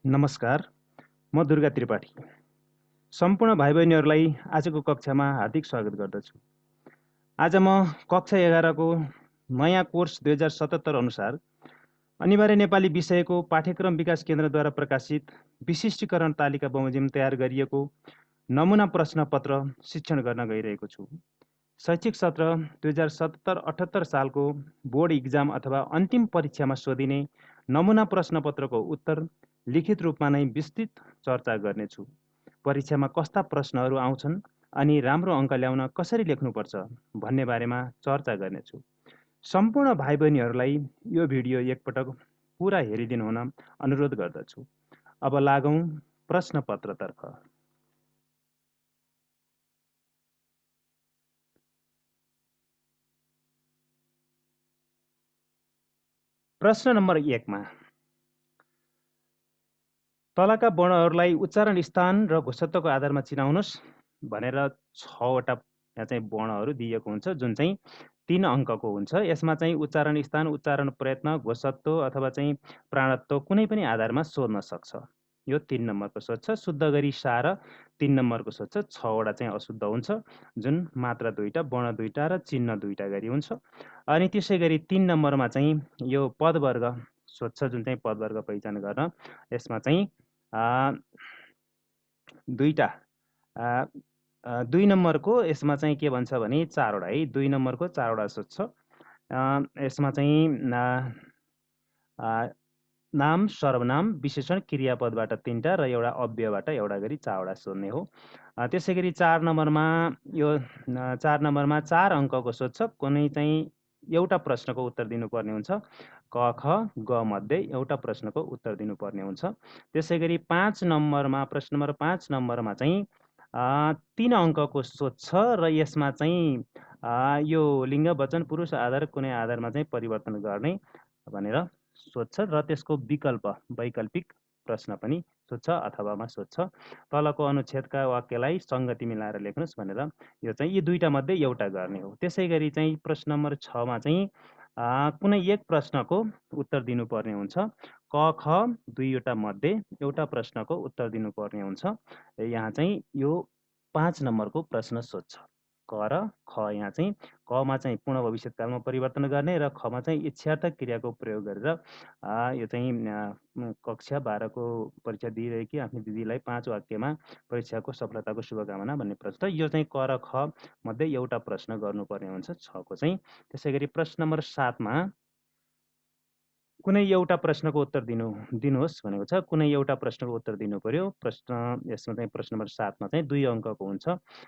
नमस्कार, म दुर्गा त्रिपाठी। सम्पूर्ण भाइ बहिनीहरूलाई आजको कक्षामा हार्दिक स्वागत गर्दछु। आज म कक्षा 11 को नयाँ कोर्स 2077 अनुसार अनिवार्य नेपाली विषयको पाठ्यक्रम विकास केन्द्रद्वारा प्रकाशित विशिष्टीकरण तालिका बमोजिम तयार गरिएको नमुना प्रश्न पत्र शिक्षण गर्न गइरहेको छु। शैक्षिक सत्र 2077-78 सालको बोर्ड इक्जाम अथवा अन्तिम परीक्षामा सोधिने नमुना प्रश्न पत्रको उत्तर लिखित रूपमा नै विस्तृत चर्चा गर्नेछु। परीक्षामा कस्ता प्रश्नहरू आउँछन् अनि राम्रो अङ्क ल्याउन कसरी लेख्नुपर्छ भन्ने बारेमा चर्चा गर्नेछु। सम्पूर्ण भाइ बहिनीहरूलाई यो भिडियो एकपटक पुरा हेरिदिनु हुन अनुरोध गर्दछु। अब लागौँ प्रश्न पत्रतर्फ। प्रश्न नम्बर 1 मा तलका वर्णहरूलाई उच्चारण स्थान र घोषत्वको आधारमा चिनाउनुहोस् भनेर 6 वटा यहाँ चाहिँ वर्णहरू दिएको हुन्छ जुन चाहिँ 3 अङ्कको हुन्छ। यसमा चाहिँ उच्चारण स्थान, उच्चारण प्रयत्न, घोषत्व अथवा चाहिँ प्राणत्व कुनै पनि आधारमा सोध्न सक्छ। यो 3 नम्बरको सोध्छ। शुद्ध गरी सार 3 नम्बरको सोध्छ। 6 वटा चाहिँ अशुद्ध हुन्छ जुन मात्रा 2टा, वर्ण 2टा र चिन्ह 2टा गरी हुन्छ। अनि त्यसै गरी 3 नम्बरमा चाहिँ यो पदवर्ग सोध्छ जुन चाहिँ पदवर्ग पहिचान गर्न। यसमा चाहिँ 2टा 2 नम्बरको यसमा चाहिँ के भन्छ भने 4 वटा है, 2 नम्बरको 4 वटा सोध्छ। यसमा चाहिँ नाम, सर्वनाम, विशेषण, क्रियापदबाट 3टा र एउटा अव्ययबाट एउटा गरी 4 वटा सोध्ने हो। त्यसै गरी 4 नम्बरमा 4 अङ्कको सोध्छ। कुनै चाहिँ एउटा प्रश्नको उत्तर दिनुपर्ने हुन्छ। क, ख, ग मध्ये एउटा प्रश्नको उत्तर दिनुपर्ने हुन्छ। त्यसै गरी 5 नम्बरमा प्रश्न नम्बर 5 नम्बरमा चाहिँ 3 अङ्कको सोध्छ र यसमा चाहिँ यो लिङ्ग, वचन, पुरुष आधार कुनै आधारमा चाहिँ परिवर्तन गर्ने भनेर सोध्छ र त्यसको विकल्प वैकल्पिक प्रश्न पनि सोध्छ अथवामा सोध्छ। तलको अनुच्छेदका वाक्यलाई सङ्गति मिलाएर लेख्नुहोस् भनेर यो चाहिँ यी 2टा मध्ये एउटा गर्ने हो। त्यसै गरी चाहिँ प्रश्न नम्बर 6 मा चाहिँ कुनै एक प्रश्नको उत्तर दिनुपर्ने हुन्छ। क, ख 2वटा मध्ये एउटा प्रश्नको उत्तर दिनुपर्ने हुन्छ। यहाँ चाहिँ यो 5 नम्बरको प्रश्न सोध्छ। क र ख यहाँ चाहिँ कमा चाहिँ पूर्ण भविष्यकालमा परिवर्तन गर्ने र खमा चाहिँ इच्छार्थक क्रियाको प्रयोग गरेर यो चाहिँ कक्षा 12 को परीक्षा दिइरहेकी आफ्नो दिदीलाई 5 वाक्यमा परीक्षाको सफलताको शुभकामना भन्ने प्रश्न। यो चाहिँ क र ख मध्ये एउटा प्रश्न गर्नुपर्ने हुन्छ 6 को चाहिँ। त्यसै गरी प्रश्न नम्बर 7 मा कुनै एउटा प्रश्नको उत्तर दिनुहोस् भनेको छ। कुनै एउटा प्रश्नको उत्तर दिनु पर्यो। यसमा चाहिँ प्रश्न नम्बर 7 मा चाहिँ 2 अङ्कको हुन्छ।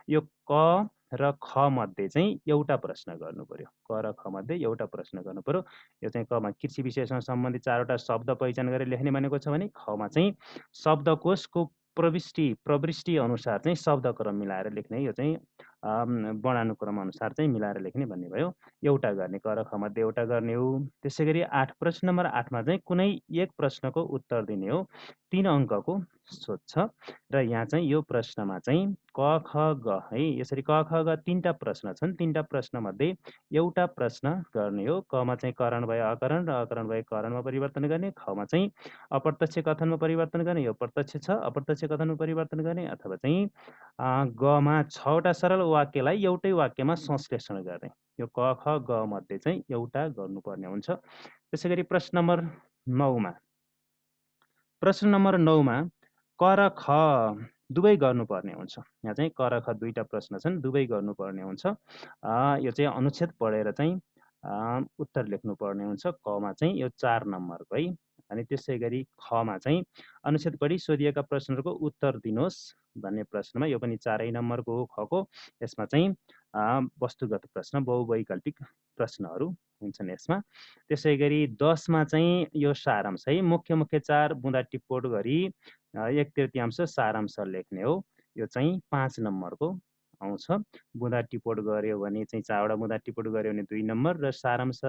यो क र ख मध्ये चाहिँ एउटा प्रश्न गर्नु पर्यो। क र ख मध्ये एउटा प्रश्न गर्नु पर्यो। यो चाहिँ कमा कृषि विषयसँग सम्बन्धित 4 वटा शब्द पहिचान गरेर लेख्ने भनेको छ भने खमा चाहिँ शब्दकोशको प्रविष्टि अनुसार चाहिँ शब्दक्रम मिलाएर लेख्ने। यो चाहिँ वर्णानुक्रम अनुसार चाहिँ मिलाएर लेख्ने भन्ने भयो। एउटा गर्ने, क र ख मध्ये एउटा गर्ने हो। त्यसै गरी प्रश्न नम्बर 8 मा चाहिँ कुनै एक प्रश्नको उत्तर दिने हो। 3 अङ्कको सोध्छ र यहाँ चाहिँ यो प्रश्नमा चाहिँ क, ख, ग है यसरी क, ख, ग 3टा प्रश्न छन्। 3टा प्रश्न मध्ये एउटा प्रश्न गर्ने हो। कमा चाहिँ करण भए अकरण र अकरण भए करणमा परिवर्तन गर्ने। खमा चाहिँ अप्रत्यक्ष कथनमा परिवर्तन गर्ने। यो प्रत्यक्ष छ, अप्रत्यक्ष कथनमा परिवर्तन गर्ने अथवा चाहिँ गमा 6 वटा सरल वाक्यलाई एउटै वाक्यमा संश्लेषण गर्ने। यो क, ख, ग मध्ये चाहिँ एउटा गर्नुपर्ने हुन्छ। त्यसै गरी प्रश्न नम्बर 9 मा क र ख दुवै गर्नुपर्ने हुन्छ। यहाँ चाहिँ क र ख 2टा प्रश्न छन्, दुवै गर्नुपर्ने हुन्छ। यो चाहिँ अनुच्छेद पढेर चाहिँ उत्तर लेख्नुपर्ने हुन्छ। कमा चाहिँ यो 4 नम्बरको है। अनि त्यसै गरी खमा चाहिँ अनुच्छेद पढी सोधिएका प्रश्नहरूको उत्तर दिनुहोस् भन्ने प्रश्नमा यो पनि 4 नम्बरको हो खको। यसमा चाहिँ वस्तुगत प्रश्न बहुवैकल्पिक प्रश्नहरू हुन्छन् यसमा। त्यसै गरी 10 मा चाहिँ यो सारांश है। मुख्य 4 बुँदा टिप्पोट गरी 1/3 सारांश लेख्ने हो। यो चाहिँ 5 नम्बरको आउँछ। बुँदा टिप्पोट गर्यो भने चाहिँ 4 वटा बुँदा टिप्पोट गर्यो भने 2 नम्बर र सारांश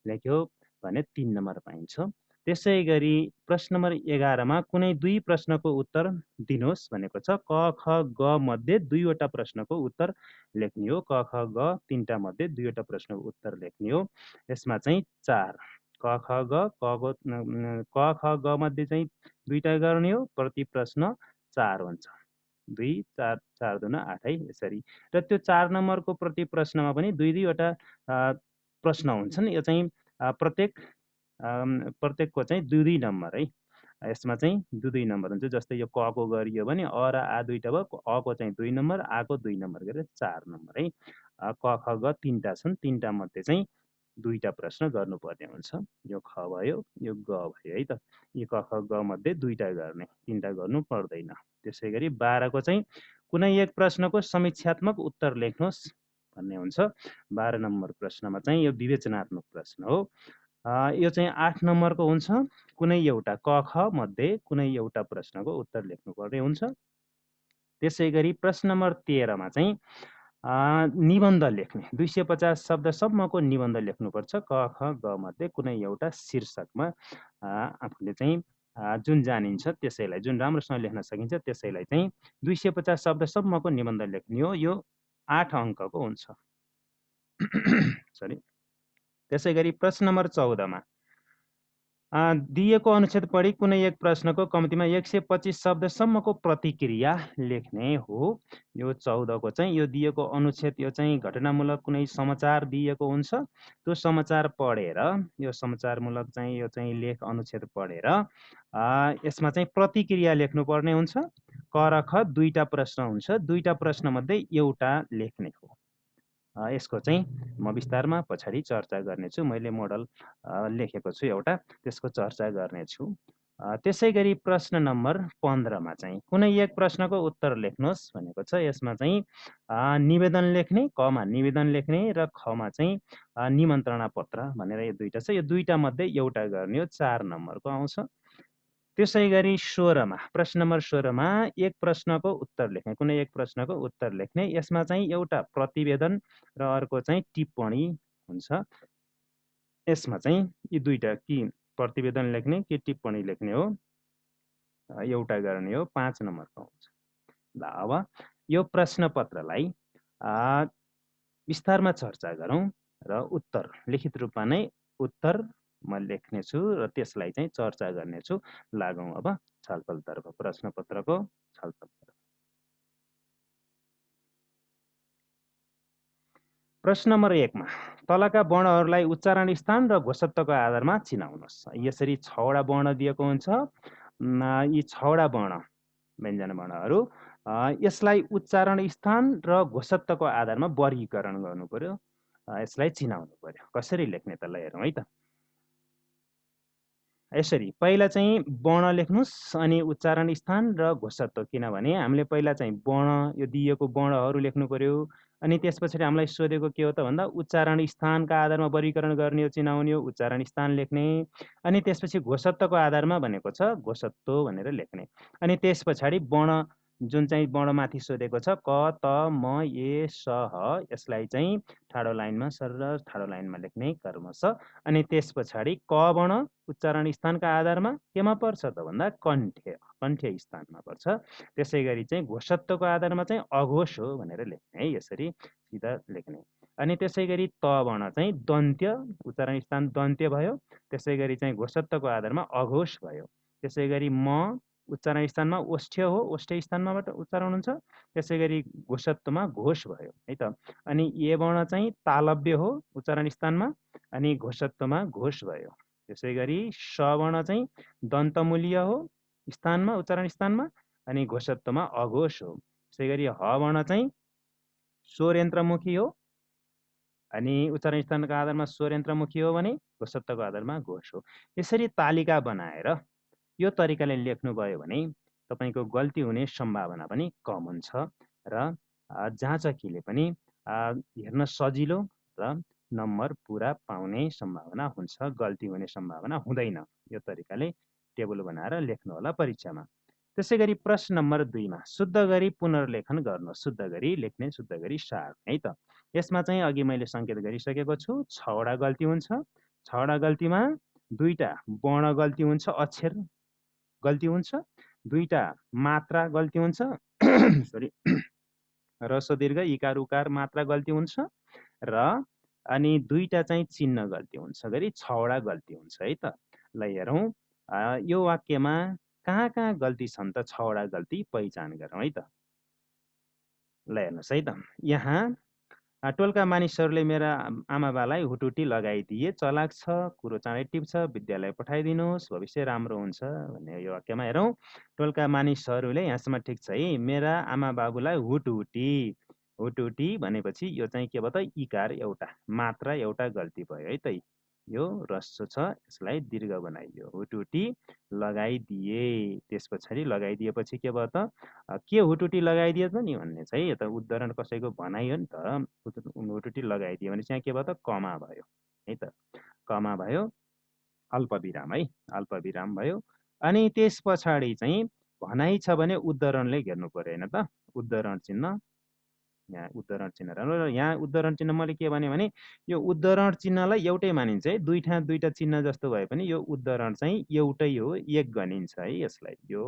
लेख्यो भने 3 नम्बर पाइन्छ। त्यसै गरी प्रश्न नम्बर 11 मा कुनै 2 प्रश्नको उत्तर दिनुहोस् भनेको छ। क, ख, ग मध्ये 2 वटा प्रश्नको उत्तर लेख्ने हो। क, ख, ग 3टा मध्ये 2 वटा प्रश्नको उत्तर लेख्ने हो। यसमा चाहिँ 4 क, ख, ग क, ख, ग मध्ये चाहिँ दुईटा गर्ने हो, प्रति प्रश्न 4 हुन्छ। 2 4 4 दुना 8 है यसरी। र त्यो 4 नम्बरको प्रति प्रश्नमा पनि 2 वटा प्रश्न हुन्छन्। यो चाहिँ प्रत्येकको चाहिँ 2 नम्बर है। यसमा चाहिँ 2 नम्बर हुन्छ। जस्तै यो क को गरियो भने अ र आ दुईटा भयो, अ को चाहिँ 2 नम्बर, आ को 2 नम्बर गरेर 4 नम्बर है। क ख ग 3टा छन्, 3टा मध्ये चाहिँ 2टा प्रश्न गर्नुपर्ने हुन्छ। यो ख भयो, यो ग भयो है त। यी क ख ग मध्ये 2टा गर्ने, 3टा गर्नु पर्दैन। त्यसै गरी 12 को चाहिँ कुनै एक प्रश्नको समीक्षात्मक उत्तर लेख्नुहोस् भन्ने हुन्छ। 12 नम्बर प्रश्नमा चाहिँ यो विवेचनात्मक प्रश्न हो। यो चाहिँ 8 नम्बरको हुन्छ। कुनै एउटा क ख मध्ये कुनै एउटा प्रश्नको उत्तर लेख्नुपर्ने हुन्छ। त्यसै गरी प्रश्न नम्बर 13 मा चाहिँ निबन्ध लेख्ने 250 शब्दसम्मको निबन्ध लेख्नुपर्छ। क ख ग मध्ये कुनै एउटा शीर्षकमा आफूले चाहिँ जुन जानिन्छ त्यसैलाई, जुन राम्रोसँग लेख्न सकिन्छ त्यसैलाई चाहिँ 250 शब्दसम्मको निबन्ध लेख्ने हो। यो 8 अङ्कको हुन्छ। सरी। त्यसै गरी प्रश्न नम्बर 14 मा दिएको अनुच्छेद पढी कुनै एक प्रश्नको कम्तीमा 125 शब्दसम्मको प्रतिक्रिया लेख्ने हो। यो 14 को चाहिँ यो दिएको अनुच्छेद, यो चाहिँ घटनामूलक कुनै समाचार दिएको हुन्छ। त्यो समाचार पढेर, यो समाचारमूलक चाहिँ यो चाहिँ लेख अनुच्छेद पढेर यसमा चाहिँ प्रतिक्रिया लेख्नुपर्ने हुन्छ। क र ख 2टा प्रश्न हुन्छ। 2टा प्रश्नमध्ये एउटा लेख्ने हो। यसको चाहिँ म विस्तारमा पछाडि चर्चा गर्नेछु। मैले मोडल लेखेको छु एउटा, त्यसको चर्चा गर्नेछु। त्यसै गरी प्रश्न नम्बर 15 मा चाहिँ कुनै एक प्रश्नको उत्तर लेख्नुहोस् भनेको छ। यसमा चाहिँ निवेदन लेख्ने, क मा निवेदन लेख्ने र ख मा चाहिँ निमन्त्रणा पत्र भनेर यो 2टा छ। यो 2टा मध्ये एउटा गर्ने हो, 4 नम्बरको आउँछ। त्यसै गरी 16 मा प्रश्न नम्बर 16 मा एक प्रश्नको उत्तर लेख्ने, कुनै एक प्रश्नको उत्तर लेख्ने। यसमा चाहिँ एउटा प्रतिवेदन र अर्को चाहिँ टिप्पणी हुन्छ। यसमा चाहिँ यी 2टा कि प्रतिवेदन लेख्ने कि टिप्पणी लेख्ने हो, एउटा गर्ने हो, 5 नम्बरको हुन्छ। ल अब यो प्रश्नपत्रलाई विस्तारमा चर्चा गरौँ र उत्तर लिखित रूपमा नै उत्तर म लेख्नेछु र त्यसलाई चाहिँ चर्चा गर्नेछु। लागौँ अब छलफलतर्फ, प्रश्नपत्रको छलफलतर्फ। प्रश्न नम्बर 1 मा तलका वर्णहरूलाई उच्चारण स्थान र घोषत्वको आधारमा चिनाउनुहोस्। यसरी 6वटा वर्ण दिएको हुन्छ। यी 6वटा वर्ण व्यञ्जन वर्णहरू यसलाई उच्चारण स्थान र घोषत्वको आधारमा वर्गीकरण गर्नु पर्यो। यसलाई चिनाउनु पर्यो। कसरी लेख्ने त ल हेरौँ है त। यसरी पहिला चाहिँ वर्ण लेख्नुहोस्, अनि उच्चारण स्थान र घोषत्व। किनभने हामीले पहिला चाहिँ वर्ण, यो दिएको वर्णहरू लेख्नु पर्यो। अनि त्यस पछाडि हामीलाई सोधेको के हो त भन्दा उच्चारण स्थानका आधारमा वर्गीकरण गर्ने हो, चिनाउने हो, उच्चारण स्थान लेख्ने। अनि त्यसपछि घोषत्वको आधारमा भनेको छ घोषत्व भनेर लेख्ने। अनि त्यस पछाडि वर्ण, जुन चाहिँ वर्णमाथि सोधेको छ क त म ए स ह, यसलाई चाहिँ ठाडो लाइनमा सरर ठाडो लाइनमा लेख्ने क्रम छ। अनि त्यस पछाडि क वर्ण उच्चारण स्थानका आधारमा केमा पर्छ त भन्दा कण्ठ्य स्थानमा पर्छ। त्यसै गरी चाहिँ घोषत्वको आधारमा चाहिँ अघोष हो भनेर लेख्ने है, यसरी सिधा लेख्ने। अनि त्यसै गरी त वर्ण चाहिँ दन्त्य, उच्चारण स्थान दन्त्य भयो। त्यसै गरी चाहिँ घोषत्वको आधारमा अघोष भयो। त्यसै गरी म उच्चारण स्थानमा ओष्ठ्य हो, ओष्ठ्य स्थानमाबाट उच्चारण हुन्छ। त्यसै गरी घोषत्वमा घोष भयो है त। अनि ए वर्ण चाहिँ तालव्य हो, उच्चारण स्थानमा, अनि घोषत्वमा घोष भयो। त्यसै गरी स वर्ण चाहिँ दन्तमूल्य हो, स्थानमा उच्चारण स्थानमा, अनि घोषत्वमा अघोष हो। त्यसै गरी ह वर्ण चाहिँ स्वर यन्त्रमुखी हो, अनि उच्चारण स्थानका आधारमा स्वर यन्त्रमुखी हो भने घोषत्वको आधारमा घोष हो। यसरी तालिका बनाएर यो तरिकाले लेख्नुभयो भने तपाईँको गल्ती हुने सम्भावना पनि कम हुन्छ र जाँचकीले पनि हेर्न सजिलो र नम्बर पुरा पाउने सम्भावना हुन्छ। गल्ती हुने सम्भावना हुँदैन। यो तरिकाले टेबल बनाएर लेख्नु होला परीक्षामा। त्यसै गरी प्रश्न नम्बर 2 मा शुद्ध गरी पुनर्लेखन गर्नुहोस्। शुद्ध गरी लेख्ने, शुद्ध गरी सार्ने है त। यसमा चाहिँ अघि मैले सङ्केत गरिसकेको छु, 6वटा गल्ती हुन्छ। 6वटा गल्तीमा 2टा वर्ण गल्ती हुन्छ, अक्षर गल्ती हुन्छ, 2टा मात्रा गल्ती हुन्छ सरी, ह्रस्व दीर्घ इकार उकार मात्रा गल्ती हुन्छ, र अनि 2टा चाहिँ चिन्ह गल्ती हुन्छ गरी 6वटा गल्ती हुन्छ है त। ल हेरौँ, यो वाक्यमा कहाँ कहाँ गल्ती छन् त 6 वटा गल्ती पहिचान गरौँ है त। ल हेर्नुहोस् है त, यहाँ टोलका मानिसहरूले मेरा आमाबालाई हुटुटी लगाइदिए, चलाक छ, कुरो चाँडै टिप्छ, विद्यालय पठाइदिनुहोस्, भविष्य राम्रो हुन्छ भन्ने यो वाक्यमा हेरौँ। टोलका मानिसहरूले यहाँसम्म ठिक छ है। मेरा आमाबाबुलाई हुटुटी, हुटुटी भनेपछि यो चाहिँ के भयो त इकार एउटा, मात्रा एउटा गल्ती भयो है त। यो ह्रस्व छ, यसलाई दीर्घ बनाइयो। हुटुटी लगाइदिए, त्यस पछाडि लगाइदिएपछि के भयो त के हुटुटी लगाइदिए त नि भन्ने चाहिँ यो त उदाहरण कसैको भनाइ हो नि त। हुटुटी लगाइदियो भने चाहिँ के भयो त कमा भयो है त, कमा भयो, अल्पविराम है, अल्पविराम भयो। अनि त्यस पछाडि चाहिँ भनाइ छ भने उदाहरणले घेर्नु पर्यो होइन त, उदाहरण चिन्ह। यहाँ उदाहरण चिन्ह राम्रो, र यहाँ उदाहरण चिन्ह मैले के भने यो उदाहरण चिन्हलाई एउटै मानिन्छ है। दुईटा चिन्ह जस्तो भए पनि यो उदाहरण चाहिँ एउटै हो, एक गनिन्छ है यसलाई। यो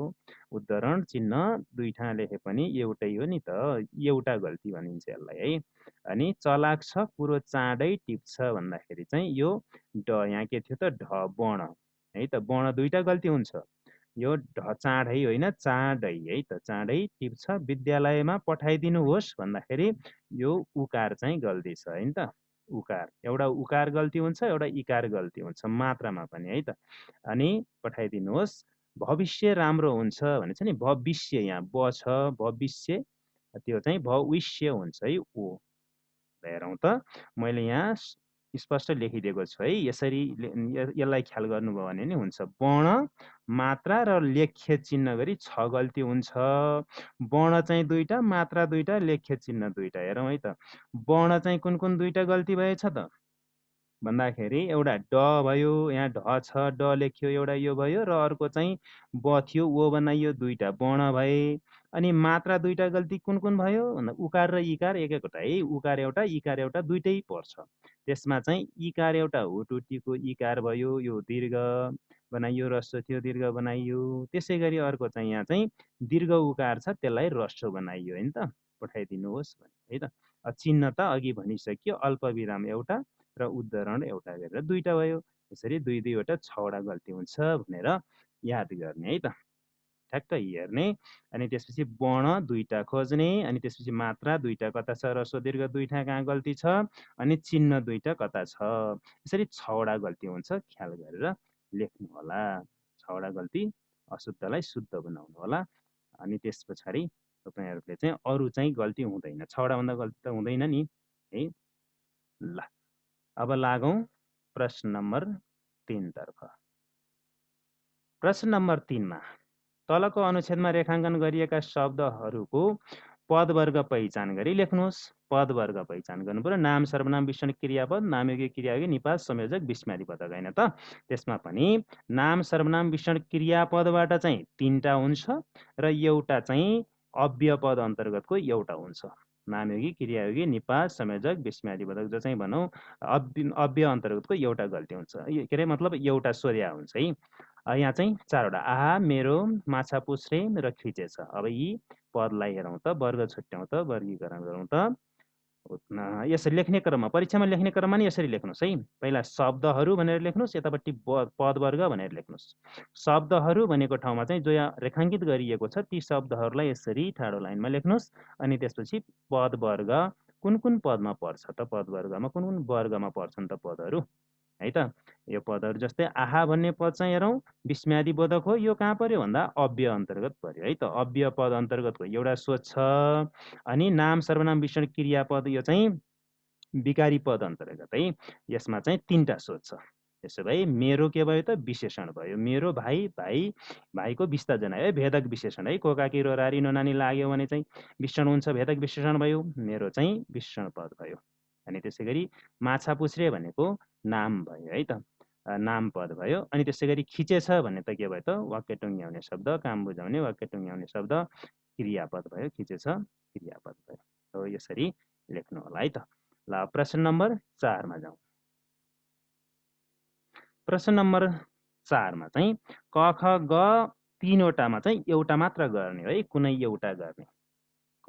उदाहरण चिन्ह दुईटा लेखे पनि एउटै हो नि त, एउटा गल्ती भनिन्छ यसलाई है। अनि चलाक छ, कुरो चाँडै टिप्छ भन्दाखेरि चाहिँ यो यहाँ के थियो त वर्ण है त, वर्ण दुईटा गल्ती हुन्छ। यो चाँडै होइन, चाँडै है त, चाँडै टिप्छ, विद्यालयमा पठाइदिनुहोस् भन्दाखेरि यो उकार चाहिँ गल्ती छ है त। उकार, एउटा उकार गल्ती हुन्छ, एउटा इकार गल्ती हुन्छ मात्रामा पनि है त। अनि पठाइदिनुहोस्, भविष्य राम्रो हुन्छ भनेछ नि, भविष्य यहाँ ब छ, भविष्य त्यो चाहिँ भविष्य हुन्छ है ओ। हेरौँ त, मैले यहाँ स्पष्ट लेखिदिएको छु है। यसरी यसलाई ख्याल गर्नुभयो भने नि हुन्छ। वर्ण, मात्रा र लेख्य चिन्ह गरी 6 गल्ती हुन्छ। वर्ण चाहिँ दुईटा, मात्रा दुईटा, लेख्य चिन्ह दुईटा। हेरौँ है त, वर्ण चाहिँ कुन कुन दुईटा गल्ती भएछ त भन्दाखेरि एउटा ड भयो, यहाँ ढ छ, ड लेख्यो एउटा यो भयो, र अर्को चाहिँ ब थियो ओ बनाइयो, दुईटा वर्ण भए। अनि मात्रा दुईटा गल्ती कुन कुन भयो भन्दा उकार र इकार एक एकवटा है, उकार एउटा इकार एउटा दुईटै पर्छ। त्यसमा चाहिँ इकार एउटा हुटुटीको इकार भयो, यो दीर्घ बनाइयो, ह्रस्व थियो दीर्घ बनाइयो। त्यसै गरी अर्को चाहिँ यहाँ चाहिँ दीर्घ उकार छ, त्यसलाई ह्रस्व बनाइयो होइन त, पठाइदिनुहोस् है त। चिन्ह त अघि भनिसक्यो, अल्पविराम एउटा र उदाहरण एउटा गरेर दुईटा भयो। यसरी दुई दुईवटा 6 वटा गल्ती हुन्छ भनेर याद गर्ने है त, ठ्याक्क हेर्ने। अनि त्यसपछि वर्ण दुईटा खोज्ने, अनि त्यसपछि मात्रा दुईटा कता छ, ह्रस्व दीर्घ दुईटा कहाँ गल्ती छ, अनि चिन्ह दुईटा कता छ। यसरी 6 वटा गल्ती हुन्छ, ख्याल गरेर लेख्नु होला। 6 वटा गल्ती, अशुद्धलाई शुद्ध बनाउनु होला। अनि त्यस पछाडि तपाईँहरूले चाहिँ अरू चाहिँ गल्ती हुँदैन, 6 वटा भन्दा गल्ती त हुँदैन नि है। ल अब लागौँ प्रश्न नम्बर 3 तर्फ। प्रश्न नम्बर 3 मा तलको अनुच्छेदमा रेखाङ्कन गरिएका शब्दहरूको पदवर्ग पहिचान गरी लेख्नुहोस्। पदवर्ग पहिचान गर्नु पर्यो। नाम, सर्वनाम, विशेषण, क्रियापद, नामयोगी, क्रियायोगी, निपात, संयोजक, विस्मयादी पदक होइन त। त्यसमा पनि नाम, सर्वनाम, विशेषण, क्रियापदबाट चाहिँ 3टा हुन्छ र एउटा चाहिँ अव्यय पद अन्तर्गतको एउटा हुन्छ। नामयोगी, क्रियायोगी, निपात, संयोजक, विस्मयादी पदक जो चाहिँ भनौँ अव्यय अन्तर्गतको एउटा गल्ती हुन्छ, के अरे मतलब एउटा सोध्या हुन्छ है। यहाँ चाहिँ 4वटा आहा, मेरो, माछा पुछ्रे र खिचेछ। अब यी पदलाई हेरौँ त, वर्ग छुट्याउँ त, वर्गीकरण गरौँ त। यसरी लेख्ने क्रममा, परीक्षामा लेख्ने क्रममा नि यसरी लेख्नुहोस् है। पहिला शब्दहरू भनेर लेख्नुहोस्, यतापट्टि पदवर्ग भनेर लेख्नुहोस्। शब्दहरू भनेको ठाउँमा चाहिँ जो यहाँ रेखाङ्कित गरिएको छ ती शब्दहरूलाई यसरी ठाडो लाइनमा लेख्नुहोस्। अनि त्यसपछि पदवर्ग कुन कुन पदमा पर्छ त, पदवर्गमा कुन कुन वर्गमा पर्छन् त पदहरू है त। यो पदहरू जस्तै आहा भन्ने पद चाहिँ हेरौँ, विस्मयादी बोधक हो, यो कहाँ पर्यो भन्दा अव्यय अन्तर्गत पर्यो है त। अव्यय पद अन्तर्गतको एउटा सोच छ। अनि नाम, सर्वनाम, विशेषण, क्रियापद यो चाहिँ विकारी पद अन्तर्गत है। यसमा चाहिँ 3टा सोच छ। त्यसो भए मेरो के भयो त विशेषण भयो। मेरो भाइ, भाइको विस्ता जनायो है, भेदक विशेषण है। कोकाकी रोरारी नोनानी लाग्यो भने चाहिँ विशेषण हुन्छ, भेदक विशेषण भयो। मेरो चाहिँ विशेषण पद भयो। अनि त्यसै गरी माछा पुछ्रे भनेको नाम भयो है त, नाम पद भयो। अनि त्यसै गरी खिचेछ भने त के भयो त वाक्य टुङ्ग्याउने शब्द, काम बुझाउने वाक्य टुङ्ग्याउने शब्द, क्रियापद भयो, खिचेछ क्रियापद भयो। हो यसरी लेख्नु होला है त। ल प्रश्न नम्बर 4 मा जाउँ। प्रश्न नम्बर 4 मा चाहिँ क ख ग 3वटामा चाहिँ एउटा मात्र गर्ने है, कुनै एउटा गर्ने।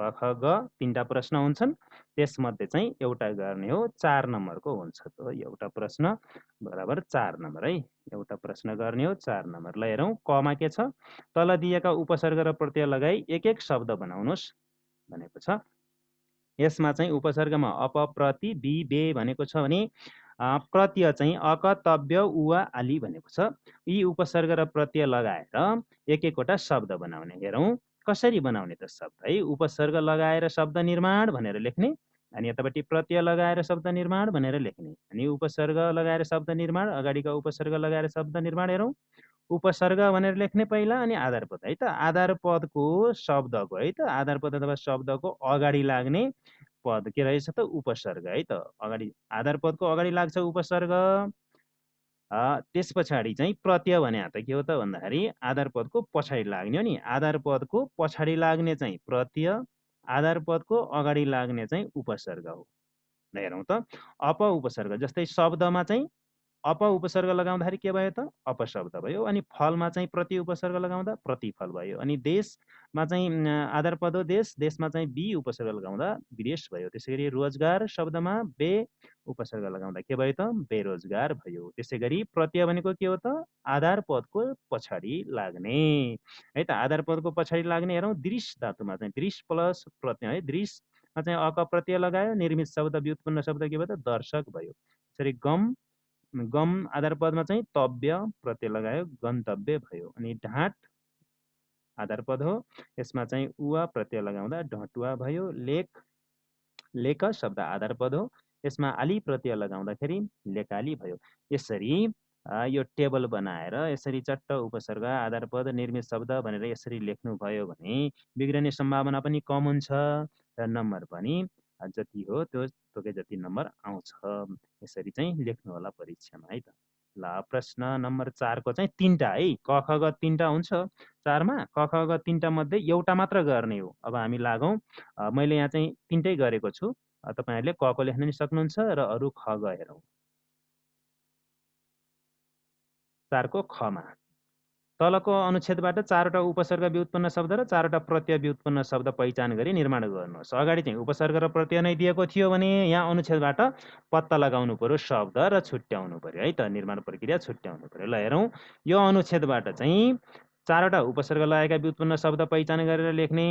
क ख ग 3टा प्रश्न हुन्छन्, त्यसमध्ये चाहिँ एउटा गर्ने हो 4 नम्बरको हुन्छ। त एउटा प्रश्न बराबर 4 नम्बर है। एउटा प्रश्न गर्ने हो 4 नम्बर। ल हेरौँ कमा के छ? तल दिएका उपसर्ग र प्रत्यय लगाई एक एक शब्द बनाउनुहोस् भनेको छ। यसमा चाहिँ उपसर्गमा अप, प्रति, बि, बे भनेको छ भने प्रत्यय चाहिँ अक, तव्य, उवा, आली भनेको छ। यी उपसर्ग र प्रत्यय लगाएर एक एकवटा शब्द बनाउने। हेरौँ कसरी बनाउने त शब्द है। उपसर्ग लगाएर शब्द निर्माण भनेर लेख्ने, अनि यतापट्टि प्रत्यय लगाएर शब्द निर्माण भनेर लेख्ने, अनि उपसर्ग लगाएर शब्द निर्माण, अगाडिका उपसर्ग लगाएर शब्द निर्माण। हेरौँ उपसर्ग भनेर लेख्ने पहिला, अनि आधार पद है त। आधार पदको शब्दको है त, आधार पद अथवा शब्दको अगाडि लाग्ने पद के रहेछ त? उपसर्ग है त। अगाडि आधार पदको अगाडि लाग्छ उपसर्ग। त्यस पछाडि चाहिँ प्रत्यय भने त के हो त भन्दाखेरि आधार पदको पछाडि लाग्ने हो नि। आधार पदको पछाडि लाग्ने चाहिँ प्रत्यय, आधार पदको अगाडि लाग्ने चाहिँ उपसर्ग हो। हेरौँ त अप उपसर्ग, जस्तै शब्दमा चाहिँ अप उपसर्ग लगाउँदाखेरि के भयो त? अपशब्द भयो। अनि फलमा चाहिँ प्रति उपसर्ग लगाउँदा प्रतिफल भयो। अनि देशमा चाहिँ आधार पद हो देश, देशमा चाहिँ बि उपसर्ग लगाउँदा विदेश भयो। त्यसै गरी रोजगार शब्दमा बे उपसर्ग लगाउँदा के भयो त? बेरोजगार भयो। त्यसै गरी प्रत्यय भनेको के हो त? आधार पदको पछाडि लाग्ने है त। आधार पदको पछाडि लाग्ने। हेरौँ दृश्य धातुमा चाहिँ दृश्य प्लस प्रत्यय है। दृश्यमा चाहिँ अक प्रत्यय लगायो, निर्मित शब्द व्युत्पन्न शब्द के भयो त? दर्शक भयो। त्यसरी गम, गम आधार पदमा चाहिँ तव्य प्रत्यय लगायो, गन्तव्य भयो। अनि ढाँट आधार पद हो, यसमा चाहिँ उवा प्रत्यय लगाउँदा ढटुवा भयो। लेख, लेख शब्द आधार पद हो, यसमा आली प्रत्यय लगाउँदाखेरि लेकाली भयो। यसरी यो टेबल बनाएर यसरी चट्ट उपसर्ग, आधार पद, निर्मित शब्द भनेर यसरी लेख्नुभयो भने बिग्रने सम्भावना पनि कम हुन्छ र नम्बर पनि जति हो त्यो तोके जति नम्बर आउँछ। यसरी चाहिँ लेख्नु होला परीक्षामा है त। ल प्रश्न नम्बर 4 को चाहिँ 3टा है। क ख ग 3टा हुन्छ 4 मा। क ख ग 3टा मध्ये एउटा मात्र गर्ने हो। अब हामी लागौँ, मैले यहाँ चाहिँ 3टै गरेको छु। तपाईहरुले क को लेख्न नि सक्नुहुन्छ र अरु ख ग हेरौँ। 4 को ख मा तलको अनुच्छेदबाट 4वटा उपसर्ग व्युत्पन्न शब्द र 4वटा प्रत्यय व्युत्पन्न शब्द पहिचान गरी निर्माण गर्नुहोस्। अगाडि चाहिँ उपसर्ग र प्रत्यय नै दिएको थियो भने यहाँ अनुच्छेदबाट पत्ता लगाउनु पर्यो शब्द र छुट्याउनु पर्यो है त। निर्माण प्रक्रिया छुट्याउनु पर्यो। ल हेरौँ यो अनुच्छेदबाट चाहिँ 4वटा उपसर्ग लगाएका व्युत्पन्न शब्द पहिचान गरेर लेख्ने,